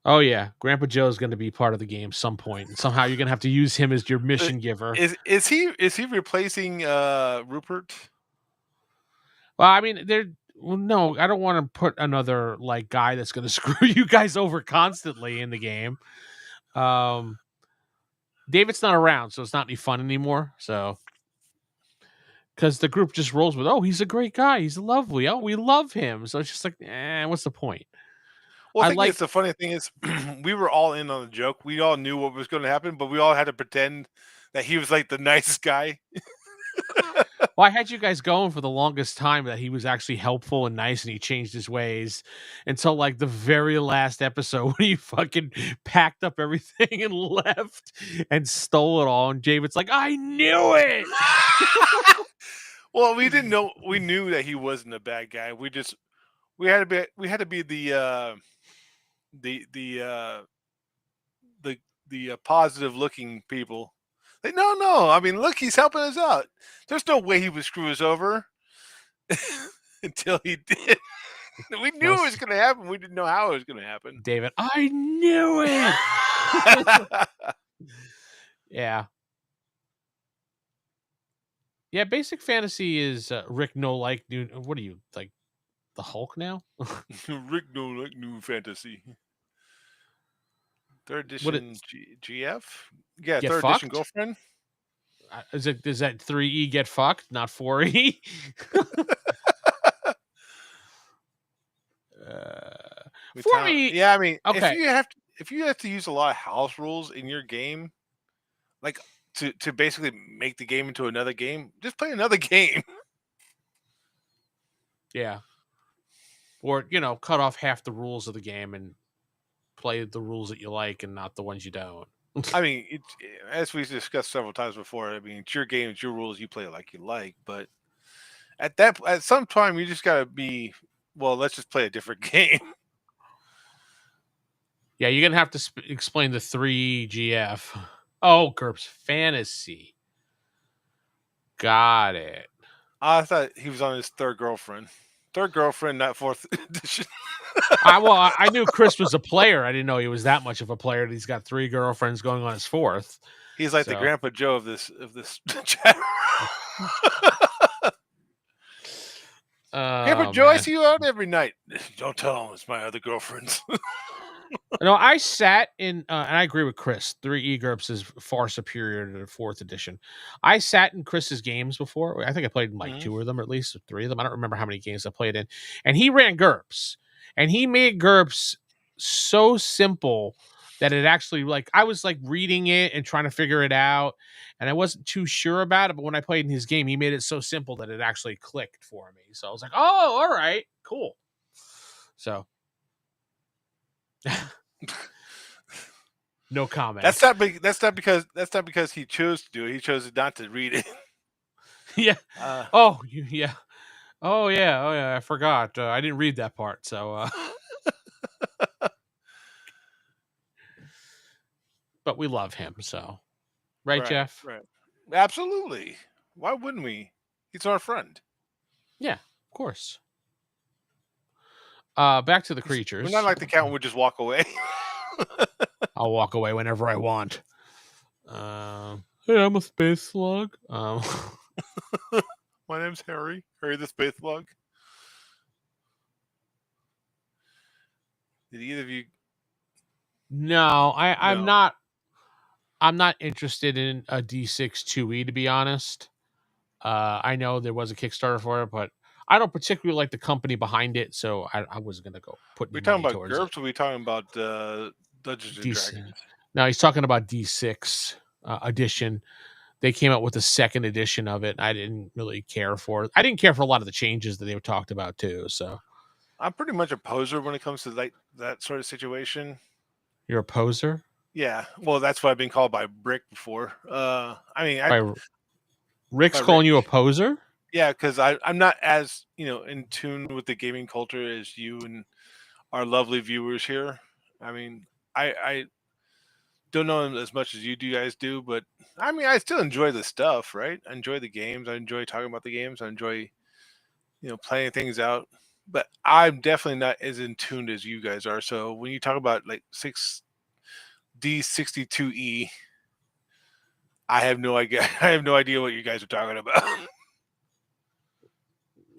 Oh yeah, Grandpa Joe is going to be part of the game some point, and somehow you're going to have to use him as your mission giver. Is he replacing Rupert? Well, I mean, no, I don't want to put another like guy that's going to screw you guys over constantly in the game. David's not around, so it's not any fun anymore. So, because the group just rolls with, oh, he's a great guy, he's lovely, oh, we love him. So it's just like, what's the point? Well, the funny thing is, we were all in on the joke. We all knew what was going to happen, but we all had to pretend that he was like the nicest guy. Well, I had you guys going for the longest time that he was actually helpful and nice, and he changed his ways until like the very last episode when he fucking packed up everything and left and stole it all. And David's like, I knew it. Well, we didn't know. We knew that he wasn't a bad guy. We had to be the positive looking people. Like, no. I mean, look, he's helping us out. There's no way he would screw us over until he did. We knew it was going to happen. We didn't know how it was going to happen. David, I knew it. Yeah. Yeah, Basic Fantasy is Rick No like new. What are you like the Hulk now? Rick no like new fantasy. Third What edition it GF? Yeah, get third edition fucked? girlfriend. Is that 3E get fucked, not 4E? Metallic. 4E. Yeah, I mean, Okay. if you have to use a lot of house rules in your game, like to basically make the game into another game, just play another game. Yeah. Or, cut off half the rules of the game and play the rules that you like and not the ones you don't. I mean, as we've discussed several times before, I mean, it's your game, it's your rules, you play it like you like. But at some time, you just gotta be, well, let's just play a different game. Yeah, you're gonna have to explain the 3GF. Oh, GURPS Fantasy. Got it. I thought he was on his third girlfriend. Third girlfriend, not fourth edition. I knew Chris was a player. I didn't know he was that much of a player. That he's got 3 girlfriends going on his 4th. He's like the So, Grandpa Joe of this chat. Grandpa oh Joe, I man. see you out every night. Don't tell him it's my other girlfriends. No, I sat in, and I agree with Chris. 3E GURPS is far superior to the 4th edition. I sat in Chris's games before. I think I played in like 2 of them, or at least 3 of them. I don't remember how many games I played in. And he ran GURPS, and he made GURPS so simple that it actually, like, I was like reading it and trying to figure it out, and I wasn't too sure about it. But when I played in his game, he made it so simple that it actually clicked for me. So I was like, oh, all right, cool. So. No comment. That's not because he chose to do it. He chose not to read it. Yeah. Oh yeah. Oh yeah. I forgot. I didn't read that part. So. But we love him. So. Right, Jeff? Right. Absolutely. Why wouldn't we? He's our friend. Yeah, of course. Back to the creatures. We're not like the cat and would just walk away. I'll walk away whenever I want. Hey, I'm a space slug. My name's Harry. Harry the space slug. Did either of you? No, I'm not. I'm not interested in a D6 2E, to be honest. I know there was a Kickstarter for it, but I don't particularly like the company behind it, so I wasn't gonna go put any money towards it. GURPS, or are we talking about Dungeons and Dragons? No, he's talking about D6 edition. They came out with a second edition of it. I didn't really care for it. I didn't care for a lot of the changes that they were talked about too. So I'm pretty much a poser when it comes to like that sort of situation. You're a poser? Yeah, well, that's what I've been called by Brick before. Rick's calling you a poser? Yeah, because I'm not as in tune with the gaming culture as you and our lovely viewers here. I mean, I don't know as much as you guys do, but I mean, I still enjoy the stuff, right? I enjoy the games. I enjoy talking about the games. I enjoy playing things out. But I'm definitely not as in tune as you guys are. So when you talk about like 6D62E, I have no idea. I have no idea what you guys are talking about.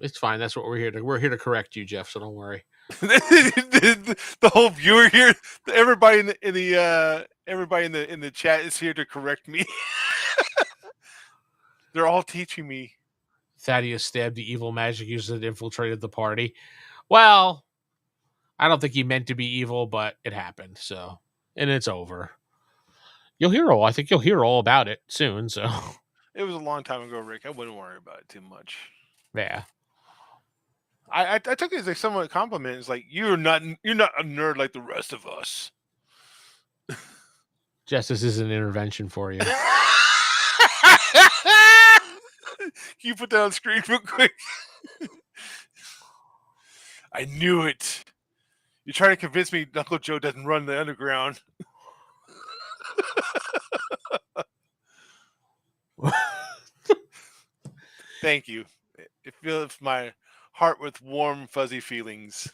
It's fine. That's what we're here to. We're here to correct you, Jeff. So don't worry. The whole viewer here, everybody in the chat is here to correct me. They're all teaching me. Thaddeus stabbed the evil magic user that infiltrated the party. Well, I don't think he meant to be evil, but it happened. So, and it's over. I think you'll hear all about it soon. So, it was a long time ago, Rick. I wouldn't worry about it too much. Yeah. I took it as like somewhat a compliment. It's like you're not a nerd like the rest of us. Jess, this is an intervention for you. Can you put that on screen real quick? I knew it. You're trying to convince me Uncle Joe doesn't run the underground. Thank you. It fills my heart with warm, fuzzy feelings.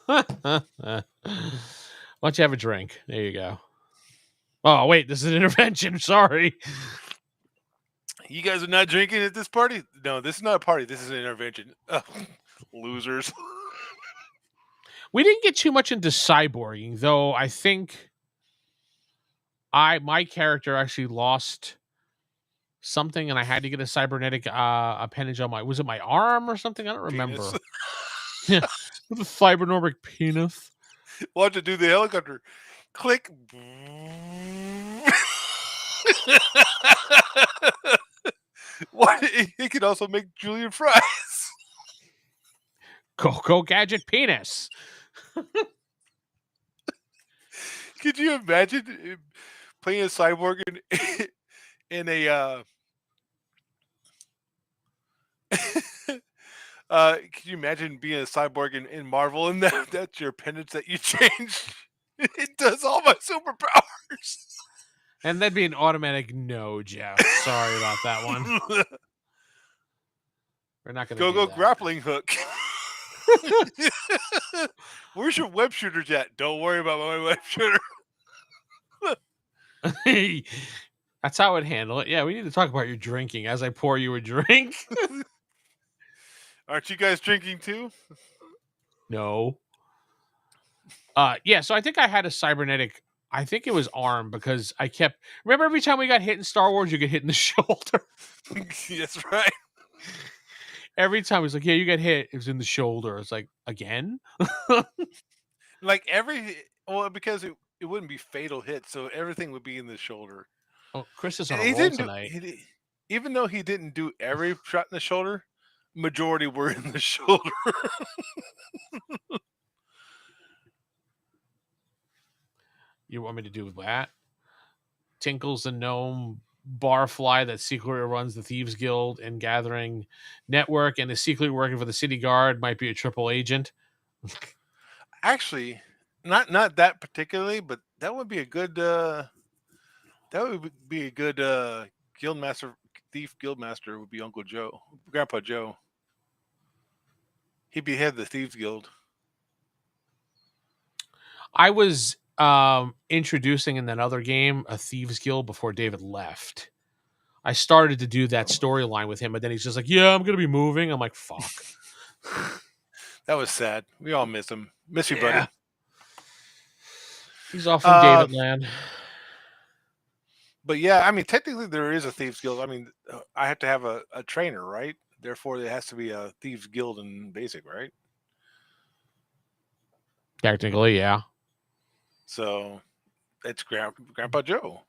Why don't you have a drink? There you go. Oh, wait, this is an intervention. Sorry. You guys are not drinking at this party? No, this is not a party. This is an intervention. Ugh, losers. We didn't get too much into cyborging, though. I think my character actually lost something, and I had to get a cybernetic appendage on was it my arm or something? I don't remember. Yeah, with a cybernetic penis. Watch it do the helicopter. Click. What? It could also make Julian fries. Coco Gadget penis. Could you imagine playing a cyborg in a could you imagine being a cyborg in Marvel and that's your appendage that you change? It does all my superpowers. And that'd be an automatic no, Jeff. Sorry about that one. We're not gonna go grappling hook. Where's your web shooters at? Don't worry about my web shooter. That's how I would handle it. Yeah, we need to talk about your drinking as I pour you a drink. Aren't you guys drinking too? No. Yeah, so I think I had a cybernetic, I think it was arm, because I kept, remember every time we got hit in Star Wars, you get hit in the shoulder? That's right. Every time it's like, yeah, you got hit, it was in the shoulder. It's like, again? Like because it wouldn't be fatal hit, so everything would be in the shoulder. Oh, Chris is on a roll tonight. Even though he didn't do every shot in the shoulder, majority were in the shoulder. You want me to do that? Tinkles the gnome barfly that secretly runs the Thieves Guild and Gathering Network and is secretly working for the City Guard, might be a triple agent. Actually, not that particularly, but that would be a good guildmaster. Thief guildmaster would be Uncle Joe, Grandpa Joe. He'd be head of the Thieves Guild. I was introducing in that other game a Thieves Guild before David left. I started to do that storyline with him, but then he's just like, yeah, I'm gonna be moving. I'm like, fuck. That was sad. We all miss him. Miss you, buddy. He's off from David land. But yeah, I mean, technically there is a Thieves Guild. I mean, I have to have a trainer, right? Therefore, there has to be a Thieves Guild in basic, right? Technically, yeah. So it's Grandpa Joe,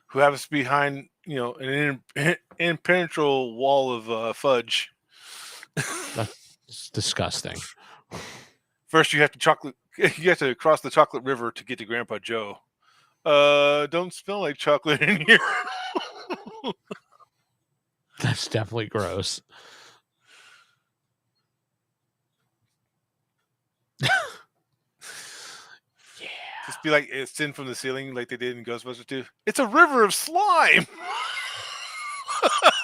who happens to be behind, an impenetrable wall of fudge. That's disgusting. First, you have to cross the chocolate river to get to Grandpa Joe. Don't smell like chocolate in here. That's definitely gross. Just be like, it's in from the ceiling like they did in Ghostbusters 2. It's a river of slime.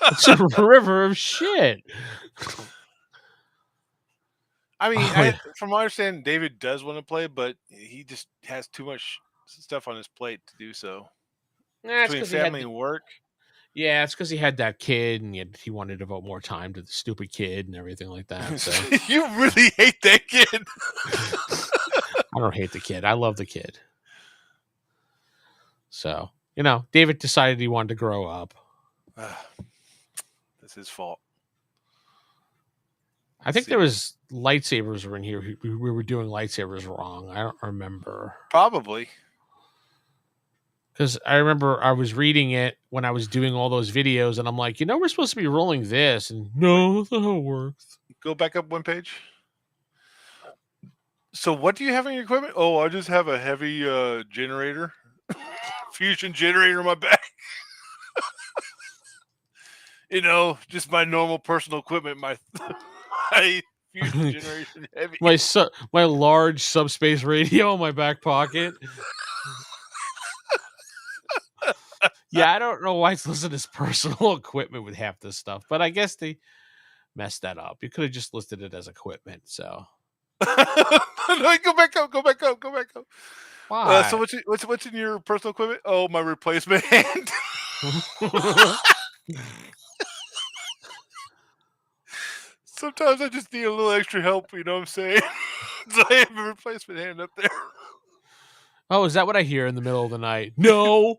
It's a river of shit. I mean, from my understanding, David does want to play, but he just has too much stuff on his plate to do so. Between family and work. Yeah, it's because he had that kid, and he wanted to devote more time to the stupid kid and everything like that. So. You really hate that kid. I don't hate the kid. I love the kid. So, David decided he wanted to grow up. That's his fault. I think there was lightsabers were in here. We were doing lightsabers wrong. I don't remember. Probably. Because I remember I was reading it when I was doing all those videos, and I'm like, we're supposed to be rolling this. And no, that's not how it works. Go back up one page. So what do you have in your equipment? Oh, I just have a heavy generator. Fusion generator on my back. Just my normal personal equipment. My fusion generation heavy. My large subspace radio in my back pocket. Yeah, I don't know why it's listed as personal equipment with half this stuff, but I guess they messed that up. You could have just listed it as equipment. So no, go back up. Well, Why? So what's in your personal equipment? Oh, my replacement hand. Sometimes I just need a little extra help. You know what I'm saying? So I have a replacement hand up there. Oh, is that what I hear in the middle of the night? No.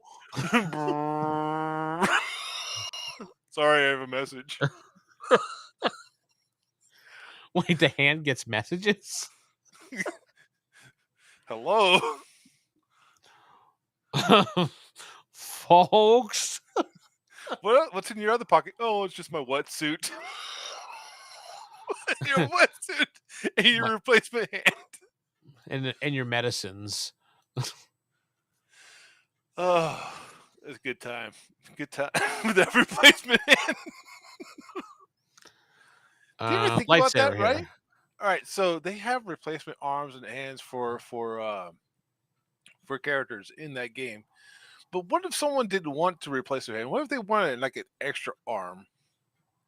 Sorry, I have a message. Wait, the hand gets messages? Hello? Folks? What's in your other pocket? Oh, it's just my wetsuit. Your wetsuit and your replacement hand. And your medicines. Oh, it's a good time. Good time with that replacement hand. Do you ever think about that, right? Here. All right, so they have replacement arms and hands for characters in that game. But what if someone didn't want to replace their hand? What if they wanted like an extra arm,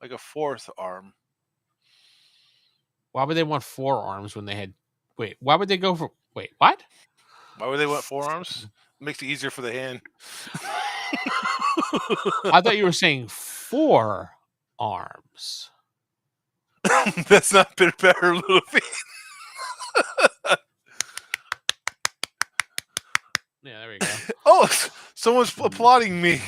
like a fourth arm? Why would they want 4 arms when they had? Wait, why would they go for? Wait, what? Why would they want 4 arms? Makes it easier for the hand. I thought you were saying 4 arms. That's not better, little feet. Yeah, there we go. Oh, someone's applauding me.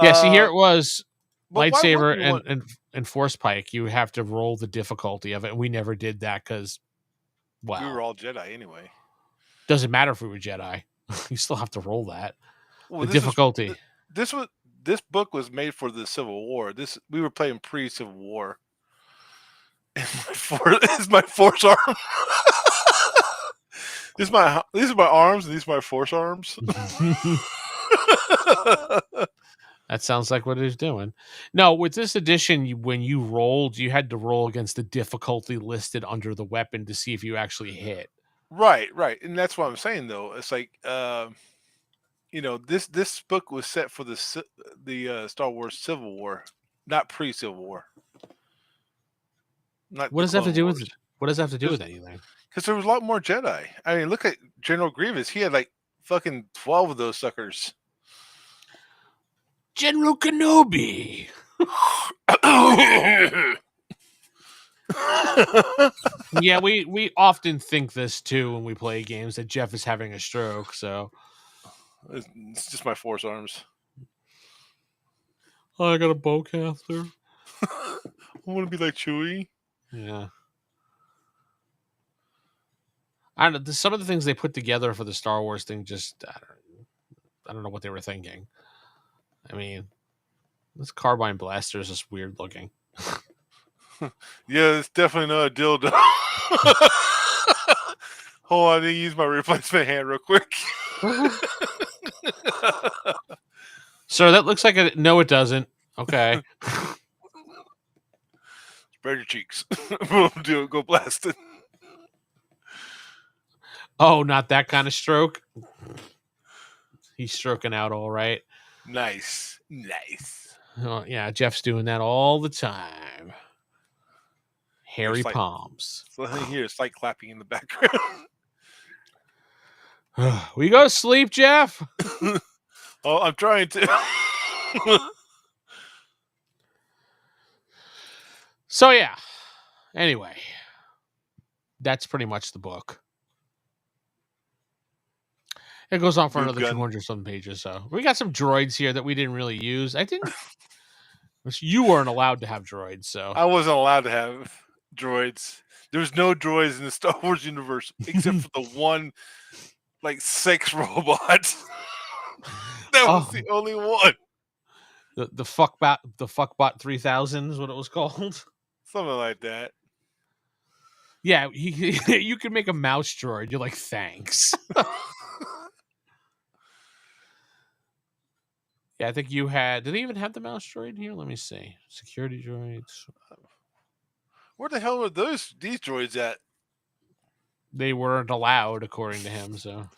Yeah, see, here it was. But Lightsaber and Force Pike. You have to roll the difficulty of it. We never did that because, well, we were all Jedi anyway. Doesn't matter if we were Jedi. You still have to roll that. Well, the difficulty. This book was made for the Civil War. We were playing pre-Civil War. Is my force arm. These are my arms, and these are my force arms. That sounds like what he's doing. No, with this edition, when you rolled, you had to roll against the difficulty listed under the weapon to see if you actually hit. Right, and that's what I'm saying. Though it's like, this book was set for the Star Wars Civil War, not pre-Civil War. What does that have to do with? What does that have to do with anything? Because there was a lot more Jedi. I mean, look at General Grievous. He had like fucking 12 of those suckers. General Kenobi. Yeah, we often think this too when we play games that Jeff is having a stroke. So it's just my force arms. Oh, I got a bowcaster. I want to be like Chewie. Yeah. I don't know. Some of the things they put together for the Star Wars thing, just I don't know what they were thinking. I mean, this carbine blaster is just weird looking. Yeah, it's definitely not a dildo. Hold on, I need to use my replacement hand real quick. Sir, that looks like a... No, it doesn't. Okay. Spread your cheeks. Go blast it. Oh, not that kind of stroke? He's stroking out all right. Nice. Oh, yeah, Jeff's doing that all the time. Hairy palms. So I hear it's like clapping in the background. We go to sleep, Jeff? Oh, I'm trying to. So, yeah. Anyway, that's pretty much the book. It goes on for another 200-some pages. So we got some droids here that we didn't really use. You weren't allowed to have droids, so I wasn't allowed to have droids. There was no droids in the Star Wars universe except for the one, like, sex robot. That was the only one. The Fuckbot 3000 is what it was called. Something like that. Yeah, you can make a mouse droid. You're like, thanks. Yeah, I think you had... Did they even have the mouse droid here? Let me see. Security droids. Where the hell are these droids at? They weren't allowed, according to him. So,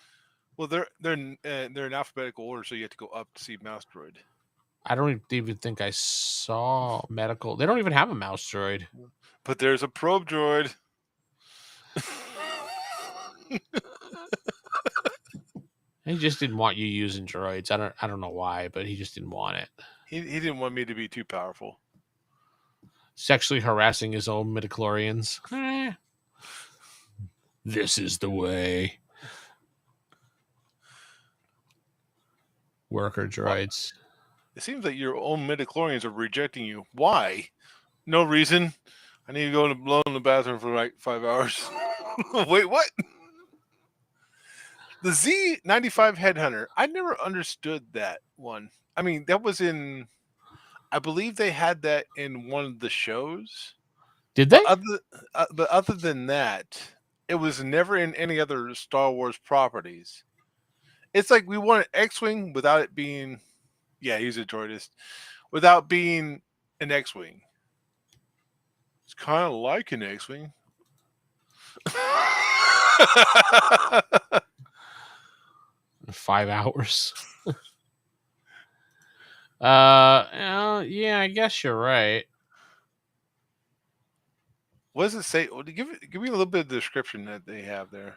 well, they're in alphabetical order, so you have to go up to see mouse droid. I don't even think I saw medical. They don't even have a mouse droid. But there's a probe droid. He just didn't want you using droids. I don't know why, but he just didn't want it. He didn't want me to be too powerful. Sexually harassing his own midichlorians. This is the way. Worker droids. It seems like your own midichlorians are rejecting you. Why? No reason. I need to go alone in the bathroom for like 5 hours. Wait, what? The Z95 Headhunter. I never understood that one. I mean, that was in. I believe they had that in one of the shows. Did they? But other than that, it was never in any other Star Wars properties. It's like we want an X-wing without it being. Yeah, he's a droidist. Without being an X-wing. It's kind of like an X-wing. 5 hours. Yeah, I guess you're right. What does it say? Give me a little bit of the description that they have there.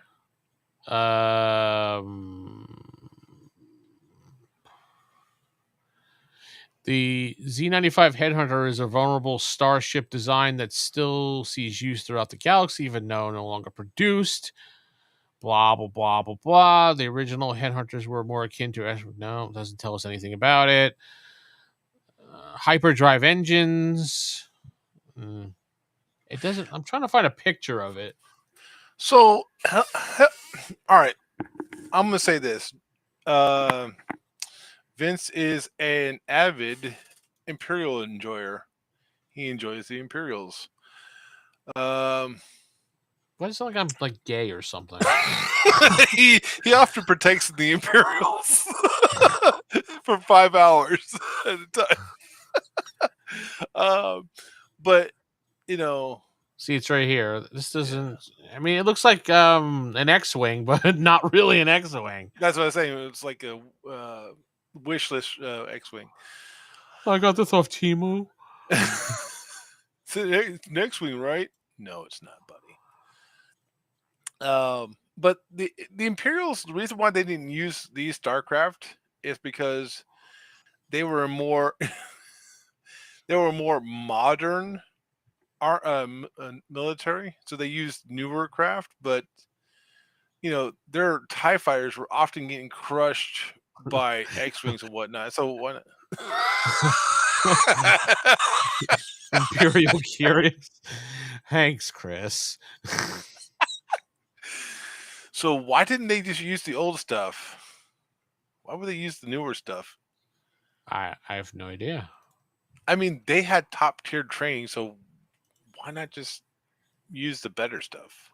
The Z95 Headhunter is a vulnerable starship design that still sees use throughout the galaxy, even though no longer produced. Blah, blah, blah, blah, blah. The original Headhunters were more akin to... No, it doesn't tell us anything about it. Hyperdrive engines. It doesn't... I'm trying to find a picture of it. So, all right. I'm going to say this. Vince is an avid Imperial enjoyer. He enjoys the Imperials. Why does it sound like I'm like gay or something? he often protects the Imperials for 5 hours at a time. But you know, see, it's right here. This doesn't. I mean, it looks like an X-wing, but not really an X-wing. That's what I was saying. It's like a wish list X-wing. I got this off Temu. It's an X-wing, right? No, it's not, buddy. But the Imperials, the reason why they didn't use these StarCraft is because they were more modern military, so they used newer craft. But you know, their TIE fighters were often getting crushed by X-wings and whatnot. So why not? Imperial curious. Thanks, Chris. So why didn't they just use the old stuff? Why would they use the newer stuff? I have no idea. I mean, they had top tier training, so why not just use the better stuff?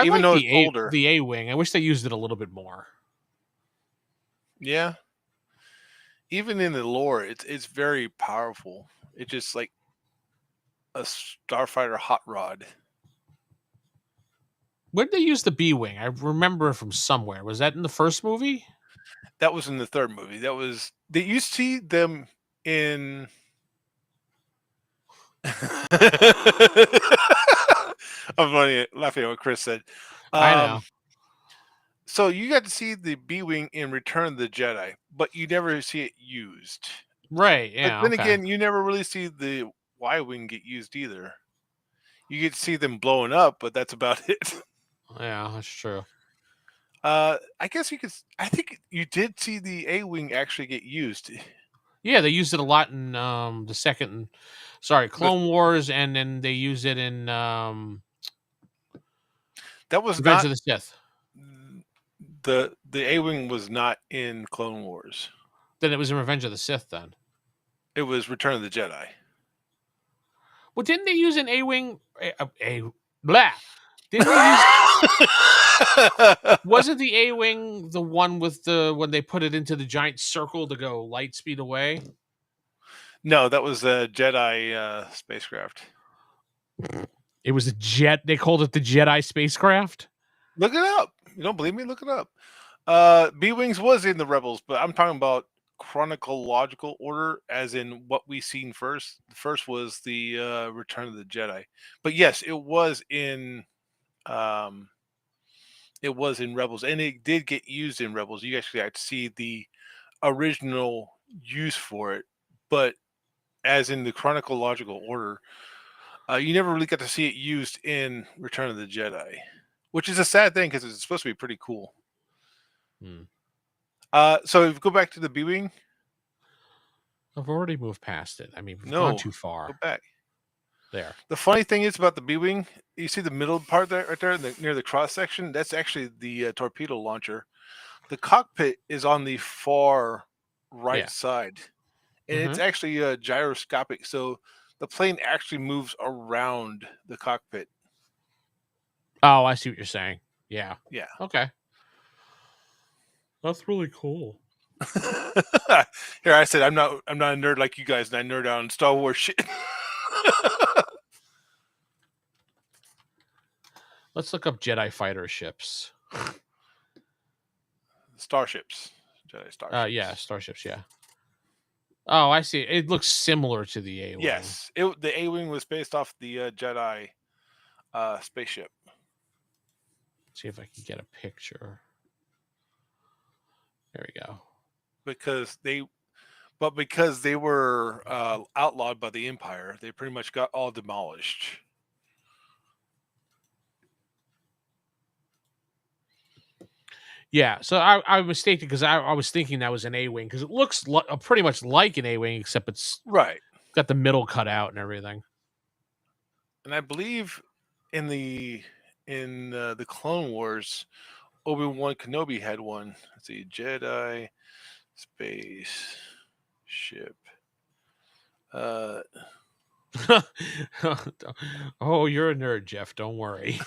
Even though it's older, the A-wing. I wish they used it a little bit more. Yeah. Even in the lore, it's very powerful. It's just like a starfighter hot rod. When did they use the B-wing? I remember from somewhere. Was that in the first movie? That was in the third movie. Did you see them in? I'm laughing at what Chris said. I know. So you got to see the B-wing in Return of the Jedi, but you never see it used. Right, yeah. But then again, you never really see the Y-wing get used either. You get to see them blowing up, but that's about it. Yeah, that's true. I guess you could. I think you did see the A-wing actually get used. Yeah, they used it a lot in the second. Clone Wars, and then they used it in that was Revenge of the Sith. The A-wing was not in Clone Wars. Then it was in Revenge of the Sith. Then it was Return of the Jedi. Well, didn't they use an A-wing? Blah. Didn't they use? Wasn't the A-wing the one with when they put it into the giant circle to go light speed away? No, that was a Jedi spacecraft. It was a jet. They called it the Jedi spacecraft. Look it up. You don't believe me? Look it up. B-wings was in the Rebels, but I'm talking about chronological order, as in what we seen first. The first was the Return of the Jedi, but yes, it was in it was in Rebels, and it did get used in Rebels. You actually got to see the original use for it, but as in the chronological order, you never really got to see it used in Return of the Jedi, which is a sad thing because it's supposed to be pretty cool. So if you go back to the B-Wing. I've already moved past it. I mean, we've gone too far. Go back. There. The funny thing is about the B-Wing, you see the middle part there, right there, near the cross section? That's actually the torpedo launcher. The cockpit is on the far right side, and it's actually gyroscopic, so the plane actually moves around the cockpit. Oh, I see what you're saying. Yeah. Yeah. Okay. That's really cool. Here, I said I'm not a nerd like you guys, and I nerd out on Star Wars shit. Let's look up Jedi fighter ships. Starships. Jedi starships. Yeah, starships, yeah. Oh, I see. It looks similar to the A-Wing. Yes. The A-Wing was based off the Jedi spaceship. Let's see if I can get a picture. There we go. Because they were outlawed by the Empire, they pretty much got all demolished. Yeah, so I was mistaken because I was thinking that was an A-Wing because it looks pretty much like an A-Wing, except it's got the middle cut out and everything. And I believe in the Clone Wars, Obi-Wan Kenobi had one. Let's see, Jedi space ship. Oh, you're a nerd, Jeff. Don't worry.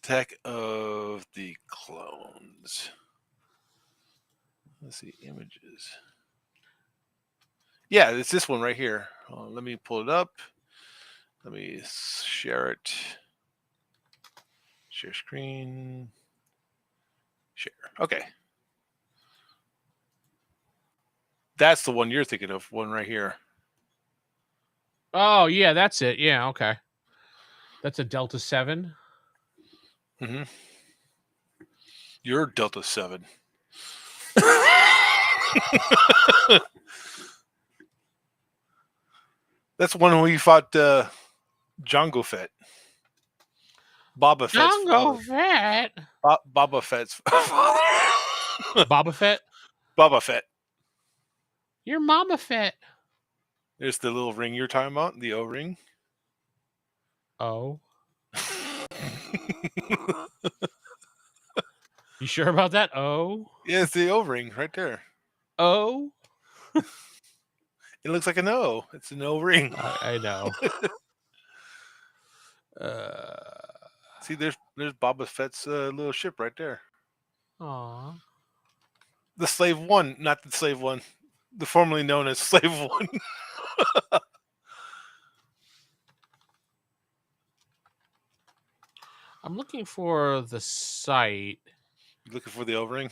Attack of the Clones. Let's see, images. Yeah, it's this one right here. Let me pull it up. Let me share it. Share screen. Share. Okay. That's the one you're thinking of, one right here. Oh, yeah, that's it. Yeah, okay. That's a Delta 7. Mm-hmm. You're Delta 7. That's one where you fought Jango Fett. Boba Fett's Jango Fett. Boba Fett's father. Boba Fett? Boba Fett. You're Mama Fett. There's the little ring you're talking about, the O-ring. Oh. You sure about that? Oh. Yeah, it's the O-ring right there. Oh. It looks like an O. It's an O-ring. I know. See, there's Boba Fett's little ship right there. Aww. The Slave One, not the Slave One. The formerly known as Slave One. I'm looking for the site. You looking for the O-ring?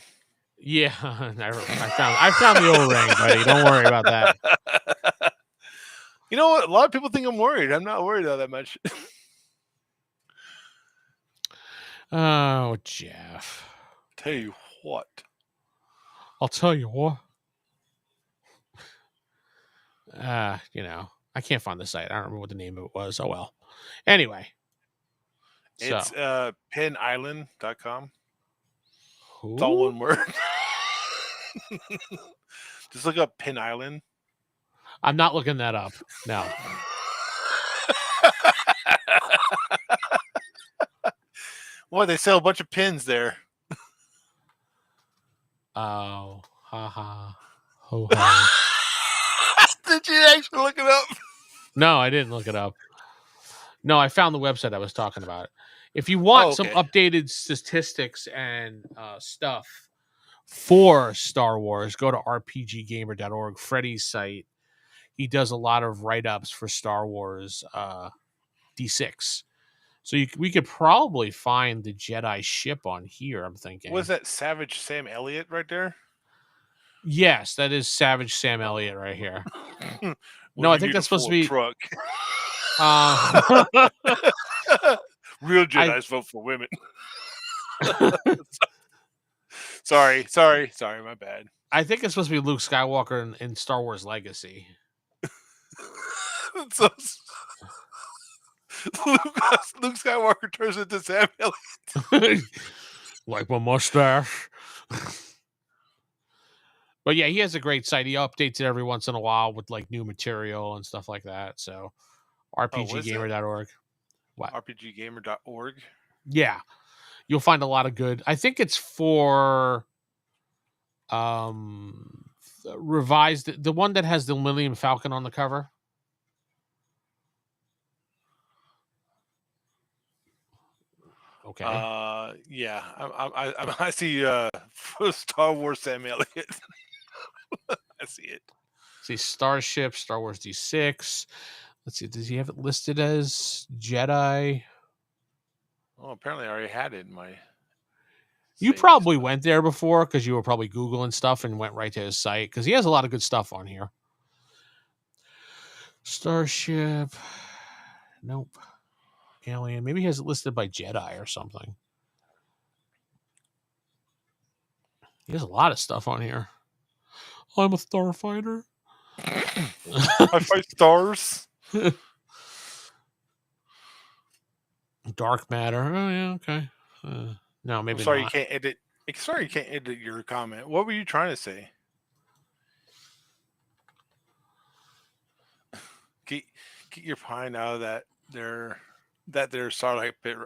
Yeah, I found the O-ring, buddy. Don't worry about that. You know what? A lot of people think I'm worried. I'm not worried all that much. Oh, Jeff. Tell you what. I'll tell you what. I can't find the site. I don't remember what the name of it was. Oh, well. Anyway. It's penisland.com. Who? It's all one word. Just look up Pin Island. I'm not looking that up. No. Boy, they sell a bunch of pins there. Oh, haha. Ho ho. Did you actually look it up? No, I didn't look it up. No, I found the website I was talking about. If you want some updated statistics and stuff for Star Wars, go to rpggamer.org, Freddie's site. He does a lot of write-ups for Star Wars D6. So we could probably find the Jedi ship on here, I'm thinking. Was that Savage Sam Elliott right there? Yes, that is Savage Sam Elliott right here. No, I think that's supposed to be... truck. Real Jedis vote for women. Sorry, my bad. I think it's supposed to be Luke Skywalker in Star Wars Legacy. So, Luke Skywalker turns into Sam Elliott. Like my mustache. But yeah, he has a great site. He updates it every once in a while with like new material and stuff like that. So rpggamer.org. What? rpggamer.org? Yeah. You'll find a lot of good. I think it's for revised, the one that has the Millennium Falcon on the cover. Okay. Yeah, I see Star Wars Sam Elliott. I see it. See Starship, Star Wars D6. Let's see. Does he have it listed as Jedi? Oh, apparently I already had it in my. You probably went there before because you were probably Googling stuff and went right to his site because he has a lot of good stuff on here. Starship. Nope. Alien. Maybe he has it listed by Jedi or something. He has a lot of stuff on here. I'm a starfighter. I fight stars. Dark matter. Oh yeah, okay. No, maybe. Sorry, not. You can't edit. Sorry, you can't edit your comment. What were you trying to say? Get your behind out of that. Their Starlight Pit.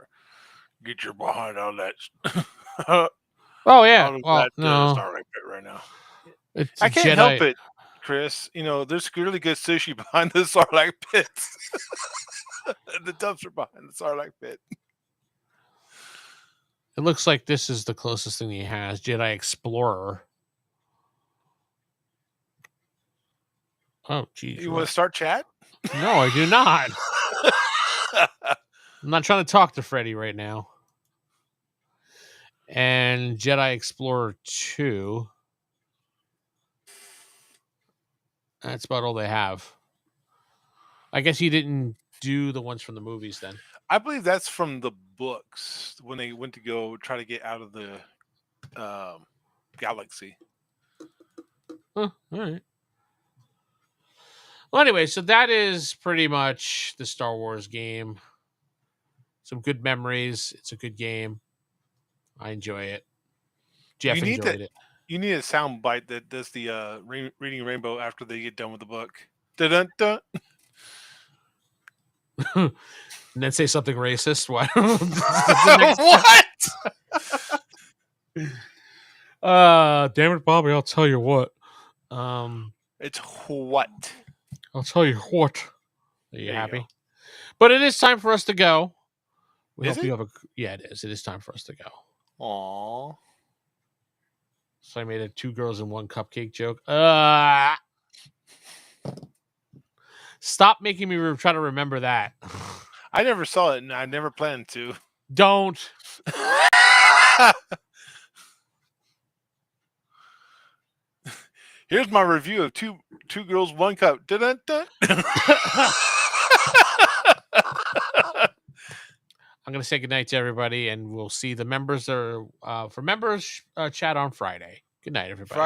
Get your behind out of that. Oh yeah. Well, no. Starlight Pit right now. It's I can't help it, Chris. You know, there's really good sushi behind the Starlight Pit. The dumpster behind the Starlight Pit. It looks like this is the closest thing he has. Jedi Explorer. Oh, geez. You want to start chat? No, I do not. I'm not trying to talk to Freddy right now. And Jedi Explorer 2. That's about all they have. I guess he didn't do the ones from the movies then. I believe that's from the books when they went to go try to get out of the galaxy. All right. Well, anyway, so that is pretty much the Star Wars game. Some good memories. It's a good game. I enjoy it. Jeff enjoyed it. You need a sound bite that does the reading Rainbow after they get done with the book. Dun-dun-dun. And then say something racist. What? What? Damn it, Bobby! I'll tell you what. It's what? I'll tell you what. Are you happy? Go. But it is time for us to go. Is it? Yeah, it is. It is time for us to go. Aww. So I made a 2 girls in 1 cupcake joke. Stop making me try to remember that. I never saw it, and I never planned to. Don't. Here's my review of two girls, 1 cup. Dun-dun-dun. I'm going to say goodnight to everybody, and we'll see the members for members chat on Friday. Good night, everybody.